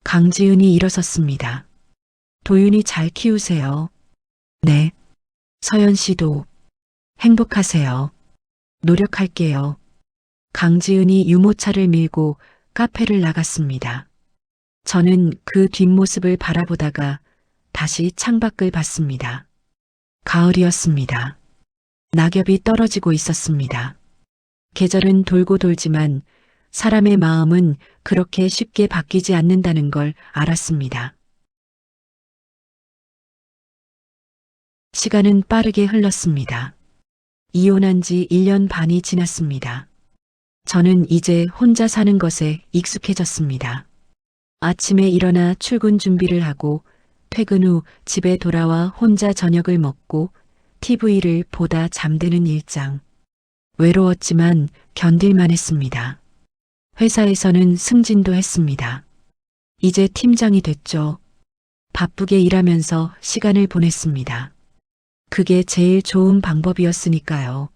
강지은이 일어섰습니다. 도윤이 잘 키우세요. 네. 서연 씨도 행복하세요. 노력할게요. 강지은이 유모차를 밀고 카페를 나갔습니다. 저는 그 뒷모습을 바라보다가 다시 창밖을 봤습니다. 가을이었습니다. 낙엽이 떨어지고 있었습니다. 계절은 돌고 돌지만 사람의 마음은 그렇게 쉽게 바뀌지 않는다는 걸 알았습니다. 시간은 빠르게 흘렀습니다. 이혼한 지 1년 반이 지났습니다. 저는 이제 혼자 사는 것에 익숙해졌습니다. 아침에 일어나 출근 준비를 하고 퇴근 후 집에 돌아와 혼자 저녁을 먹고 TV를 보다 잠드는 일장. 외로웠지만 견딜만 했습니다. 회사에서는 승진도 했습니다. 이제 팀장이 됐죠. 바쁘게 일하면서 시간을 보냈습니다. 그게 제일 좋은 방법이었으니까요.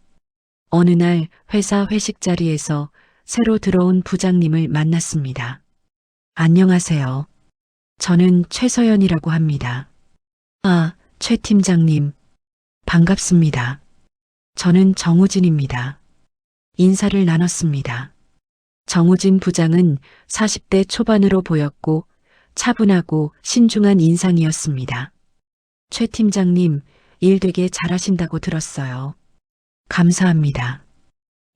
어느 날 회사 회식 자리에서 새로 들어온 부장님을 만났습니다. 안녕하세요. 저는 최서연이라고 합니다. 아, 최 팀장님. 반갑습니다. 저는 정우진입니다. 인사를 나눴습니다. 정우진 부장은 40대 초반으로 보였고 차분하고 신중한 인상이었습니다. 최 팀장님, 일 되게 잘하신다고 들었어요. 감사합니다.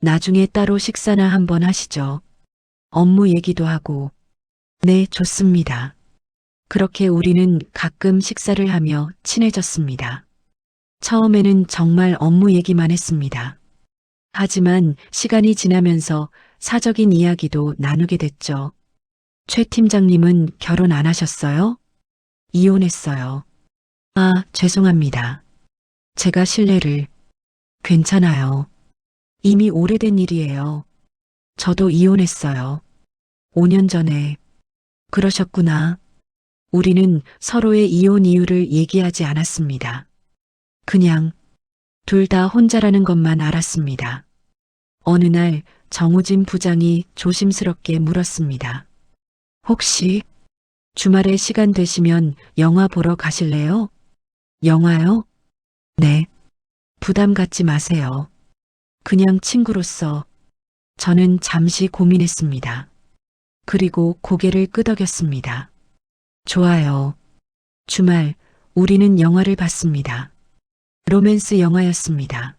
나중에 따로 식사나 한번 하시죠. 업무 얘기도 하고. 네, 좋습니다. 그렇게 우리는 가끔 식사를 하며 친해졌습니다. 처음에는 정말 업무 얘기만 했습니다. 하지만 시간이 지나면서 사적인 이야기도 나누게 됐죠. 최 팀장님은 결혼 안 하셨어요? 이혼했어요. 아, 죄송합니다. 제가 실례를. 괜찮아요. 이미 오래된 일이에요. 저도 이혼했어요. 5년 전에. 그러셨구나. 우리는 서로의 이혼 이유를 얘기하지 않았습니다. 그냥 둘 다 혼자라는 것만 알았습니다. 어느 날 정우진 부장이 조심스럽게 물었습니다. 혹시 주말에 시간 되시면 영화 보러 가실래요? 영화요? 네. 부담 갖지 마세요. 그냥 친구로서. 저는 잠시 고민했습니다. 그리고 고개를 끄덕였습니다. 좋아요. 주말 우리는 영화를 봤습니다. 로맨스 영화였습니다.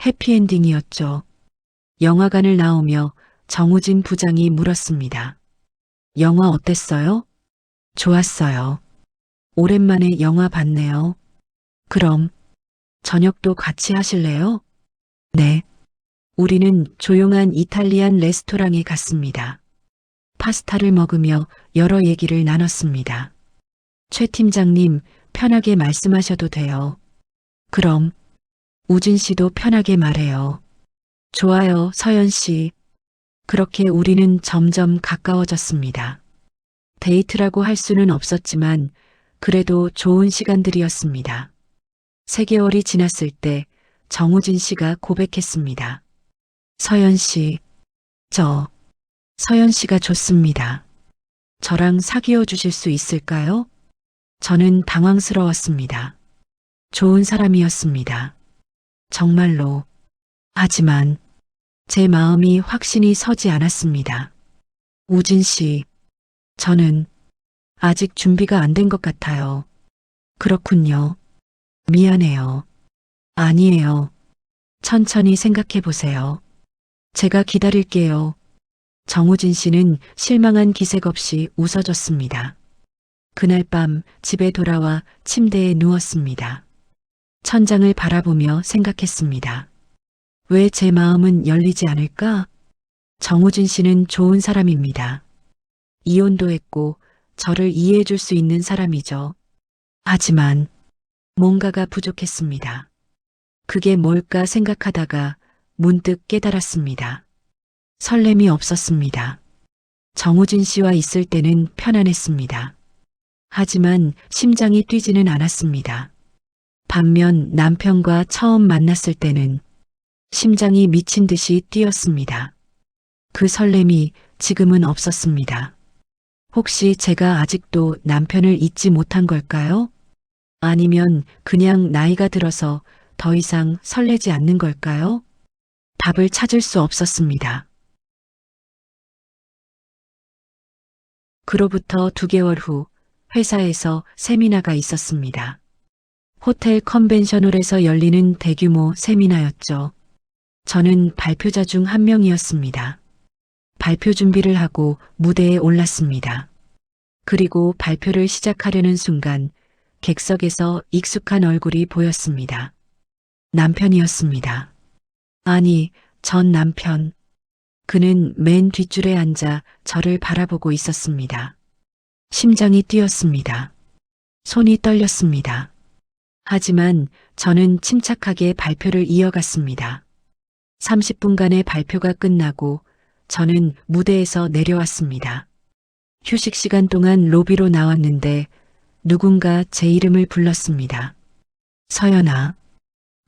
해피엔딩이었죠. 영화관을 나오며 정우진 부장이 물었습니다. 영화 어땠어요? 좋았어요. 오랜만에 영화 봤네요. 그럼 저녁도 같이 하실래요? 네. 우리는 조용한 이탈리안 레스토랑에 갔습니다. 파스타를 먹으며 여러 얘기를 나눴습니다. 최 팀장님, 편하게 말씀하셔도 돼요. 그럼 우진 씨도 편하게 말해요. 좋아요, 서연 씨. 그렇게 우리는 점점 가까워졌습니다. 데이트라고 할 수는 없었지만 그래도 좋은 시간들이었습니다. 3개월이 지났을 때 정우진 씨가 고백했습니다. 서연 씨, 서연 씨가 좋습니다. 저랑 사귀어 주실 수 있을까요? 저는 당황스러웠습니다. 좋은 사람이었습니다. 정말로. 하지만 제 마음이 확신이 서지 않았습니다. 우진 씨, 저는 아직 준비가 안 된 것 같아요. 그렇군요. 미안해요. 아니에요. 천천히 생각해 보세요. 제가 기다릴게요. 정우진 씨는 실망한 기색 없이 웃어줬습니다. 그날 밤 집에 돌아와 침대에 누웠습니다. 천장을 바라보며 생각했습니다. 왜 제 마음은 열리지 않을까? 정우진 씨는 좋은 사람입니다. 이혼도 했고 저를 이해해 줄 수 있는 사람이죠. 하지만 뭔가가 부족했습니다. 그게 뭘까 생각하다가 문득 깨달았습니다. 설렘이 없었습니다. 정우진 씨와 있을 때는 편안했습니다. 하지만 심장이 뛰지는 않았습니다. 반면 남편과 처음 만났을 때는 심장이 미친 듯이 뛰었습니다. 그 설렘이 지금은 없었습니다. 혹시 제가 아직도 남편을 잊지 못한 걸까요? 아니면 그냥 나이가 들어서 더 이상 설레지 않는 걸까요? 답을 찾을 수 없었습니다. 그로부터 2개월 후 회사에서 세미나가 있었습니다. 호텔 컨벤션홀에서 열리는 대규모 세미나였죠. 저는 발표자 중 한 명이었습니다. 발표 준비를 하고 무대에 올랐습니다. 그리고 발표를 시작하려는 순간 객석에서 익숙한 얼굴이 보였습니다. 남편이었습니다. 아니, 전 남편. 그는 맨 뒷줄에 앉아 저를 바라보고 있었습니다. 심장이 뛰었습니다. 손이 떨렸습니다. 하지만 저는 침착하게 발표를 이어갔습니다. 30분간의 발표가 끝나고 저는 무대에서 내려왔습니다. 휴식 시간 동안 로비로 나왔는데 누군가 제 이름을 불렀습니다. 서연아.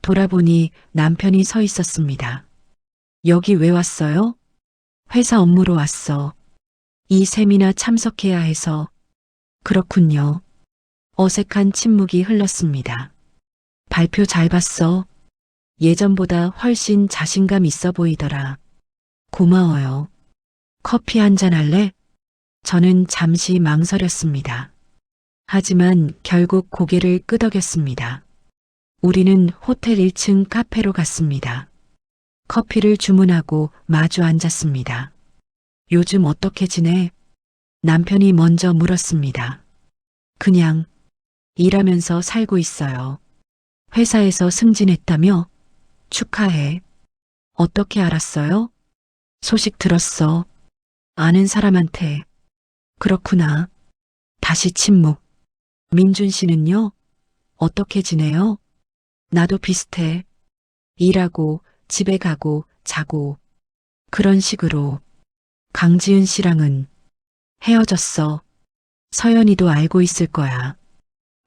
돌아보니 남편이 서 있었습니다. 여기 왜 왔어요? 회사 업무로 왔어. 이 세미나 참석해야 해서. 그렇군요. 어색한 침묵이 흘렀습니다. 발표 잘 봤어. 예전보다 훨씬 자신감 있어 보이더라. 고마워요. 커피 한잔 할래? 저는 잠시 망설였습니다. 하지만 결국 고개를 끄덕였습니다. 우리는 호텔 1층 카페로 갔습니다. 커피를 주문하고 마주 앉았습니다. 요즘 어떻게 지내? 남편이 먼저 물었습니다. 그냥 일하면서 살고 있어요. 회사에서 승진했다며? 축하해. 어떻게 알았어요? 소식 들었어. 아는 사람한테. 그렇구나. 다시 침묵. 민준 씨는요? 어떻게 지내요? 나도 비슷해. 일하고 집에 가고 자고. 그런 식으로. 강지은 씨랑은 헤어졌어. 서연이도 알고 있을 거야.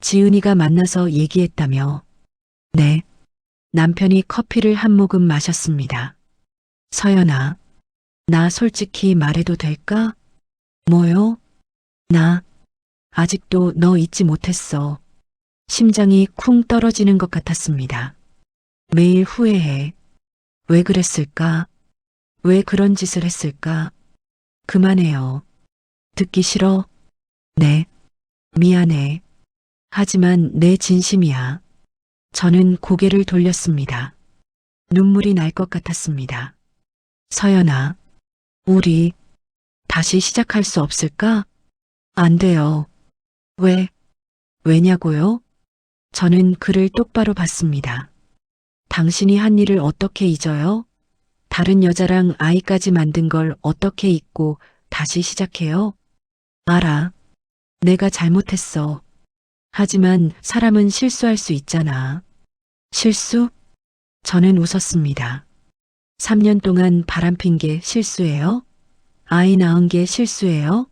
지은이가 만나서 얘기했다며. 네. 남편이 커피를 한 모금 마셨습니다. 서연아, 나 솔직히 말해도 될까? 뭐요? 나 아직도 너 잊지 못했어. 심장이 쿵 떨어지는 것 같았습니다. 매일 후회해. 왜 그랬을까? 왜 그런 짓을 했을까? 그만해요. 듣기 싫어? 네, 미안해. 하지만 내 진심이야. 저는 고개를 돌렸습니다. 눈물이 날 것 같았습니다. 서연아, 우리 다시 시작할 수 없을까? 안 돼요. 왜? 왜냐고요? 저는 그를 똑바로 봤습니다. 당신이 한 일을 어떻게 잊어요? 다른 여자랑 아이까지 만든 걸 어떻게 잊고 다시 시작해요? 알아. 내가 잘못했어. 하지만 사람은 실수할 수 있잖아. 실수? 저는 웃었습니다. 3년 동안 바람핀 게 실수예요? 아이 낳은 게 실수예요?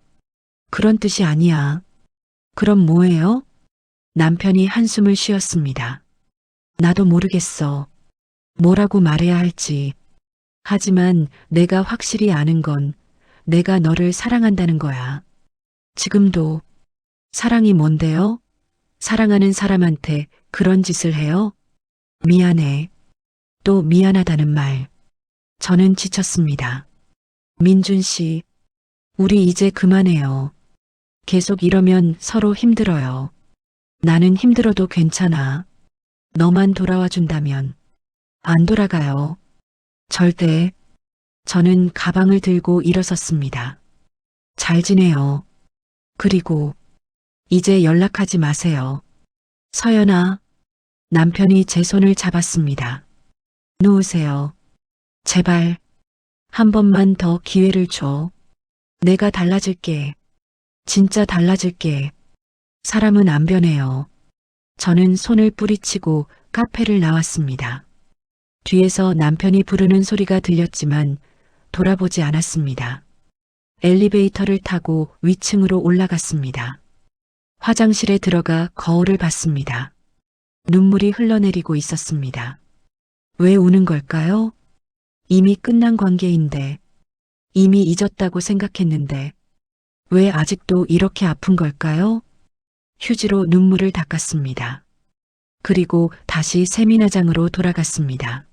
그런 뜻이 아니야. 그럼 뭐예요? 남편이 한숨을 쉬었습니다. 나도 모르겠어. 뭐라고 말해야 할지. 하지만 내가 확실히 아는 건 내가 너를 사랑한다는 거야. 지금도. 사랑이 뭔데요? 사랑하는 사람한테 그런 짓을 해요? 미안해. 또 미안하다는 말. 저는 지쳤습니다. 민준 씨, 우리 이제 그만해요. 계속 이러면 서로 힘들어요. 나는 힘들어도 괜찮아. 너만 돌아와 준다면. 안 돌아가요. 절대. 저는 가방을 들고 일어섰습니다. 잘 지내요. 그리고 이제 연락하지 마세요. 서연아, 남편이 제 손을 잡았습니다. 놓으세요. 제발 한 번만 더 기회를 줘. 내가 달라질게. 진짜 달라질게. 사람은 안 변해요. 저는 손을 뿌리치고 카페를 나왔습니다. 뒤에서 남편이 부르는 소리가 들렸지만 돌아보지 않았습니다. 엘리베이터를 타고 위층으로 올라갔습니다. 화장실에 들어가 거울을 봤습니다. 눈물이 흘러내리고 있었습니다. 왜 우는 걸까요? 이미 끝난 관계인데, 이미 잊었다고 생각했는데, 왜 아직도 이렇게 아픈 걸까요? 휴지로 눈물을 닦았습니다. 그리고 다시 세미나장으로 돌아갔습니다.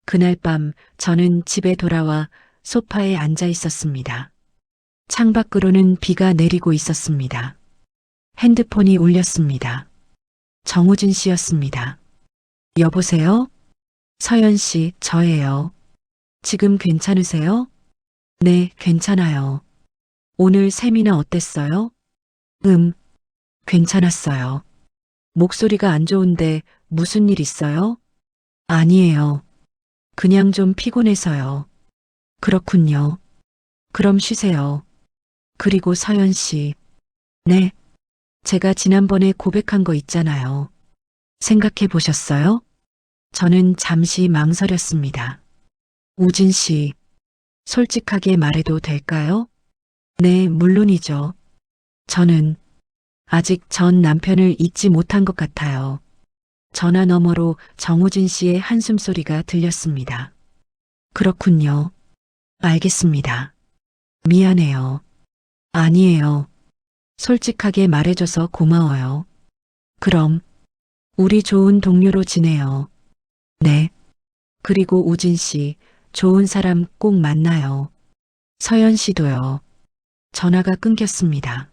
그날 밤 저는 집에 돌아와 소파에 앉아 있었습니다. 창밖으로는 비가 내리고 있었습니다. 핸드폰이 울렸습니다. 정우진 씨였습니다. 여보세요? 서연 씨, 저예요. 지금 괜찮으세요? 네, 괜찮아요. 오늘 세미나 어땠어요? 괜찮았어요. 목소리가 안 좋은데 무슨 일 있어요? 아니에요. 그냥 좀 피곤해서요. 그렇군요. 그럼 쉬세요. 그리고 서연 씨. 네. 제가 지난번에 고백한 거 있잖아요. 생각해 보셨어요? 저는 잠시 망설였습니다. 우진 씨, 솔직하게 말해도 될까요? 네, 물론이죠. 저는 아직 전 남편을 잊지 못한 것 같아요. 전화 너머로 정우진 씨의 한숨소리가 들렸습니다. 그렇군요. 알겠습니다. 미안해요. 아니에요. 솔직하게 말해줘서 고마워요. 그럼 우리 좋은 동료로 지내요. 네. 그리고 우진 씨, 좋은 사람 꼭 만나요. 서연 씨도요. 전화가 끊겼습니다.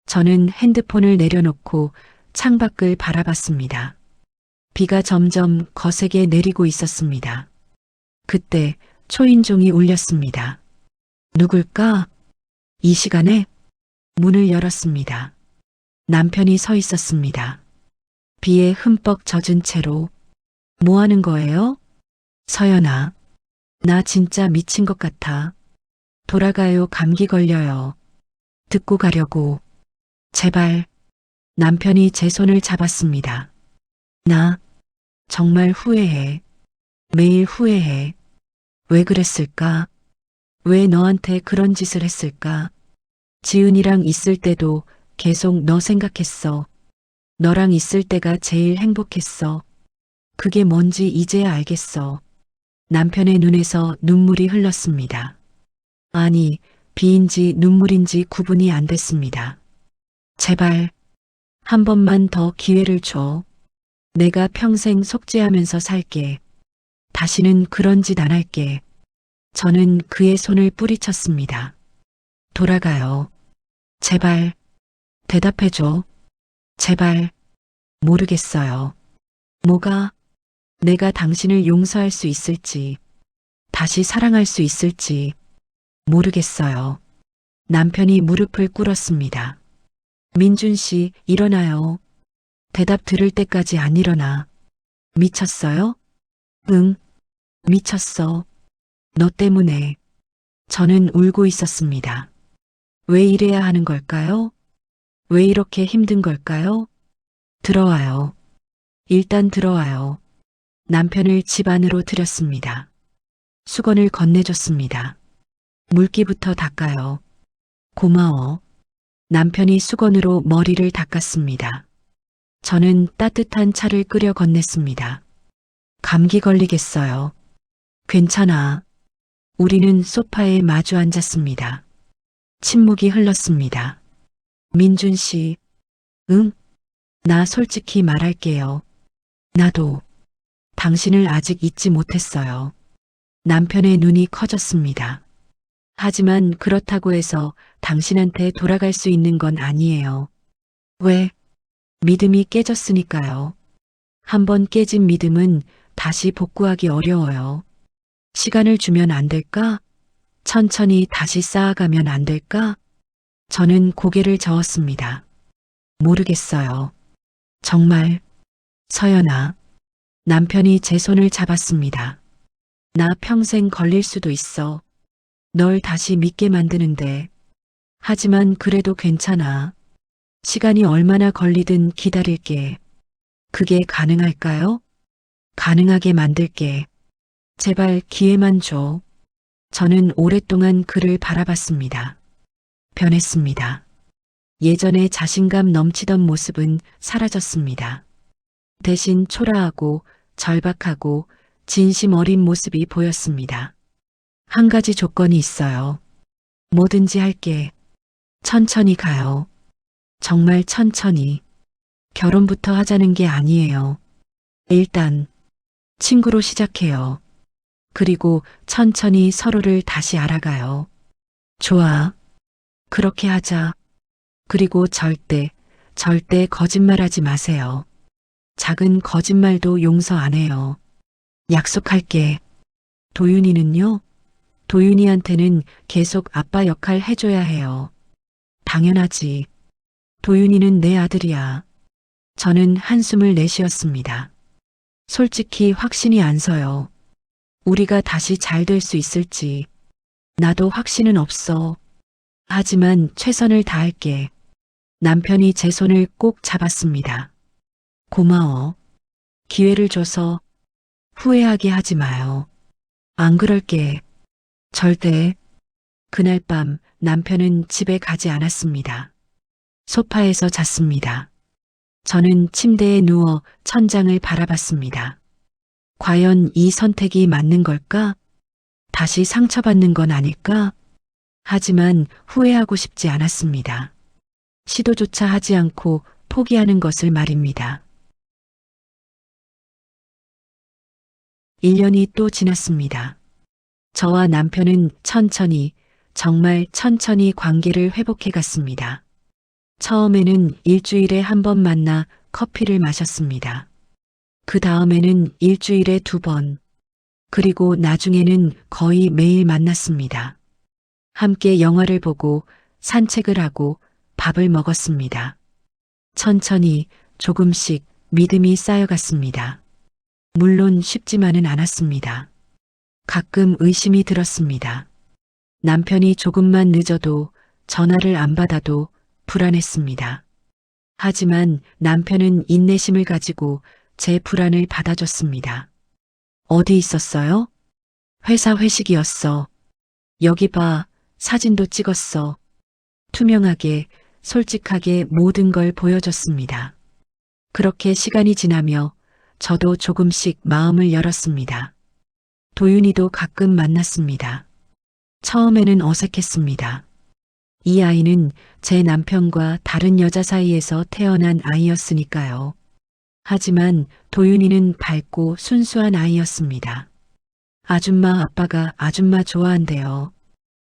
저는 핸드폰을 내려놓고 창밖을 바라봤습니다. 비가 점점 거세게 내리고 있었습니다. 그때 초인종이 울렸습니다. 누굴까? 이 시간에 문을 열었습니다. 남편이 서 있었습니다. 비에 흠뻑 젖은 채로. 뭐 하는 거예요? 서연아, 나 진짜 미친 것 같아. 돌아가요, 감기 걸려요. 듣고 가려고. 제발. 남편이 제 손을 잡았습니다. 나 정말 후회해. 매일 후회해. 왜 그랬을까? 왜 너한테 그런 짓을 했을까? 지은이랑 있을 때도 계속 너 생각했어. 너랑 있을 때가 제일 행복했어. 그게 뭔지 이제야 알겠어. 남편의 눈에서 눈물이 흘렀습니다. 아니, 비인지 눈물인지 구분이 안 됐습니다. 제발, 한 번만 더 기회를 줘. 내가 평생 속죄하면서 살게. 다시는 그런 짓 안 할게. 저는 그의 손을 뿌리쳤습니다. 돌아가요. 제발, 대답해줘. 제발, 모르겠어요. 뭐가, 내가 당신을 용서할 수 있을지, 다시 사랑할 수 있을지, 모르겠어요. 남편이 무릎을 꿇었습니다. 민준 씨, 일어나요. 대답 들을 때까지 안 일어나. 미쳤어요? 응, 미쳤어. 너 때문에. 저는 울고 있었습니다. 왜 이래야 하는 걸까요? 왜 이렇게 힘든 걸까요? 들어와요. 일단 들어와요. 남편을 집 안으로 들였습니다. 수건을 건네줬습니다. 물기부터 닦아요. 고마워. 남편이 수건으로 머리를 닦았습니다. 저는 따뜻한 차를 끓여 건넸습니다. 감기 걸리겠어요. 괜찮아. 우리는 소파에 마주 앉았습니다. 침묵이 흘렀습니다. 민준 씨, 응? 나 솔직히 말할게요. 나도 당신을 아직 잊지 못했어요. 남편의 눈이 커졌습니다. 하지만 그렇다고 해서 당신한테 돌아갈 수 있는 건 아니에요. 왜? 믿음이 깨졌으니까요. 한번 깨진 믿음은 다시 복구하기 어려워요. 시간을 주면 안 될까? 천천히 다시 쌓아가면 안 될까? 저는 고개를 저었습니다. 모르겠어요. 정말. 서연아. 남편이 제 손을 잡았습니다. 나 평생 걸릴 수도 있어. 널 다시 믿게 만드는데. 하지만 그래도 괜찮아. 시간이 얼마나 걸리든 기다릴게. 그게 가능할까요? 가능하게 만들게. 제발 기회만 줘. 저는 오랫동안 그를 바라봤습니다. 변했습니다. 예전에 자신감 넘치던 모습은 사라졌습니다. 대신 초라하고 절박하고 진심 어린 모습이 보였습니다. 한 가지 조건이 있어요. 뭐든지 할게. 천천히 가요. 정말 천천히. 결혼부터 하자는 게 아니에요. 일단 친구로 시작해요. 그리고 천천히 서로를 다시 알아가요. 좋아. 그렇게 하자. 그리고 절대 거짓말하지 마세요. 작은 거짓말도 용서 안 해요. 약속할게. 도윤이는요? 도윤이한테는 계속 아빠 역할 해줘야 해요. 당연하지. 도윤이는 내 아들이야. 저는 한숨을 내쉬었습니다. 솔직히 확신이 안 서요. 우리가 다시 잘 될 수 있을지. 나도 확신은 없어. 하지만 최선을 다할게. 남편이 제 손을 꼭 잡았습니다. 고마워. 기회를 줘서 후회하게 하지 마요. 안 그럴게. 절대. 그날 밤 남편은 집에 가지 않았습니다. 소파에서 잤습니다. 저는 침대에 누워 천장을 바라봤습니다. 과연 이 선택이 맞는 걸까? 다시 상처받는 건 아닐까? 하지만 후회하고 싶지 않았습니다. 시도조차 하지 않고 포기하는 것을 말입니다. 1년이 또 지났습니다. 저와 남편은 천천히, 정말 천천히 관계를 회복해 갔습니다. 처음에는 일주일에 한 번 만나 커피를 마셨습니다. 그 다음에는 일주일에 2번, 그리고 나중에는 거의 매일 만났습니다. 함께 영화를 보고 산책을 하고 밥을 먹었습니다. 천천히 조금씩 믿음이 쌓여갔습니다. 물론 쉽지만은 않았습니다. 가끔 의심이 들었습니다. 남편이 조금만 늦어도 전화를 안 받아도 불안했습니다. 하지만 남편은 인내심을 가지고 제 불안을 받아줬습니다. 어디 있었어요? 회사 회식이었어. 여기 봐, 사진도 찍었어. 투명하게, 솔직하게 모든 걸 보여줬습니다. 그렇게 시간이 지나며 저도 조금씩 마음을 열었습니다. 도윤이도 가끔 만났습니다. 처음에는 어색했습니다. 이 아이는 제 남편과 다른 여자 사이에서 태어난 아이였으니까요. 하지만 도윤이는 밝고 순수한 아이였습니다. 아줌마 아빠가 아줌마 좋아한대요.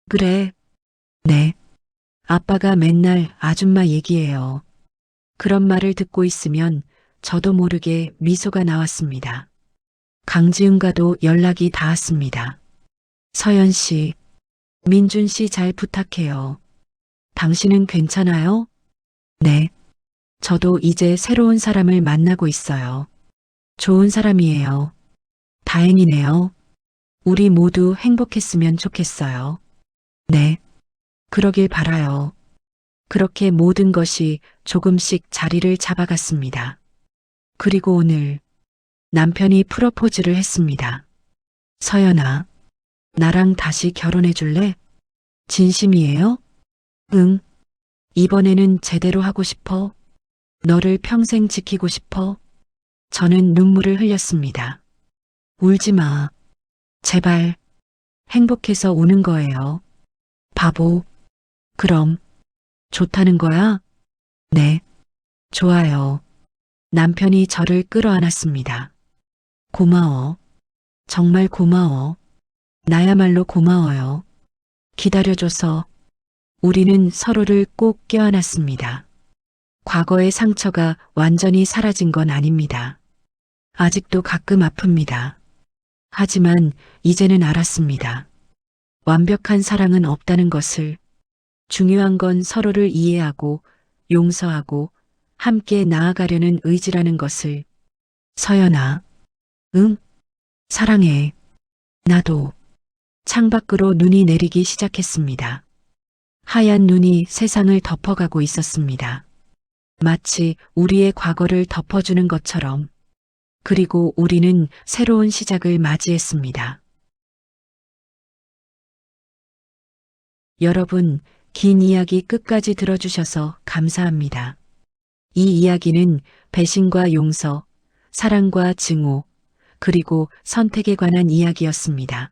그래. 네. 아빠가 맨날 아줌마 얘기해요. 그런 말을 듣고 있으면 저도 모르게 미소가 나왔습니다. 강지은과도 연락이 닿았습니다. 서연 씨, 민준 씨 잘 부탁해요. 당신은 괜찮아요? 네. 저도 이제 새로운 사람을 만나고 있어요. 좋은 사람이에요. 다행이네요. 우리 모두 행복했으면 좋겠어요. 네. 그러길 바라요. 그렇게 모든 것이 조금씩 자리를 잡아갔습니다. 그리고 오늘 남편이 프러포즈를 했습니다. 서연아, 나랑 다시 결혼해 줄래? 진심이에요? 응. 이번에는 제대로 하고 싶어. 너를 평생 지키고 싶어. 저는 눈물을 흘렸습니다. 울지 마. 제발. 행복해서 우는 거예요. 바보. 그럼, 좋다는 거야? 네. 좋아요. 남편이 저를 끌어안았습니다. 고마워. 정말 고마워. 나야말로 고마워요. 기다려줘서. 우리는 서로를 꼭 껴안았습니다. 과거의 상처가 완전히 사라진 건 아닙니다. 아직도 가끔 아픕니다. 하지만 이제는 알았습니다. 완벽한 사랑은 없다는 것을. 중요한 건 서로를 이해하고 용서하고 함께 나아가려는 의지라는 것을. 서연아. 응? 사랑해. 나도. 창밖으로 눈이 내리기 시작했습니다. 하얀 눈이 세상을 덮어가고 있었습니다. 마치 우리의 과거를 덮어주는 것처럼. 그리고 우리는 새로운 시작을 맞이했습니다. 여러분, 긴 이야기 끝까지 들어주셔서 감사합니다. 이 이야기는 배신과 용서, 사랑과 증오, 그리고 선택에 관한 이야기였습니다.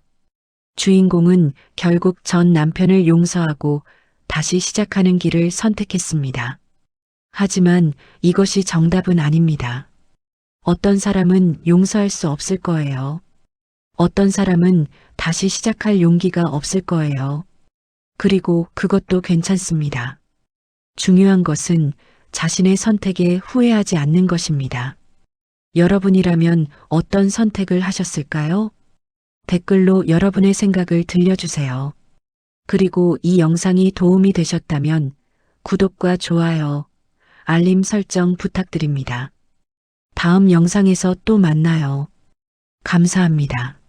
주인공은 결국 전 남편을 용서하고 다시 시작하는 길을 선택했습니다. 하지만 이것이 정답은 아닙니다. 어떤 사람은 용서할 수 없을 거예요. 어떤 사람은 다시 시작할 용기가 없을 거예요. 그리고 그것도 괜찮습니다. 중요한 것은 자신의 선택에 후회하지 않는 것입니다. 여러분이라면 어떤 선택을 하셨을까요? 댓글로 여러분의 생각을 들려주세요. 그리고 이 영상이 도움이 되셨다면 구독과 좋아요, 알림 설정 부탁드립니다. 다음 영상에서 또 만나요. 감사합니다.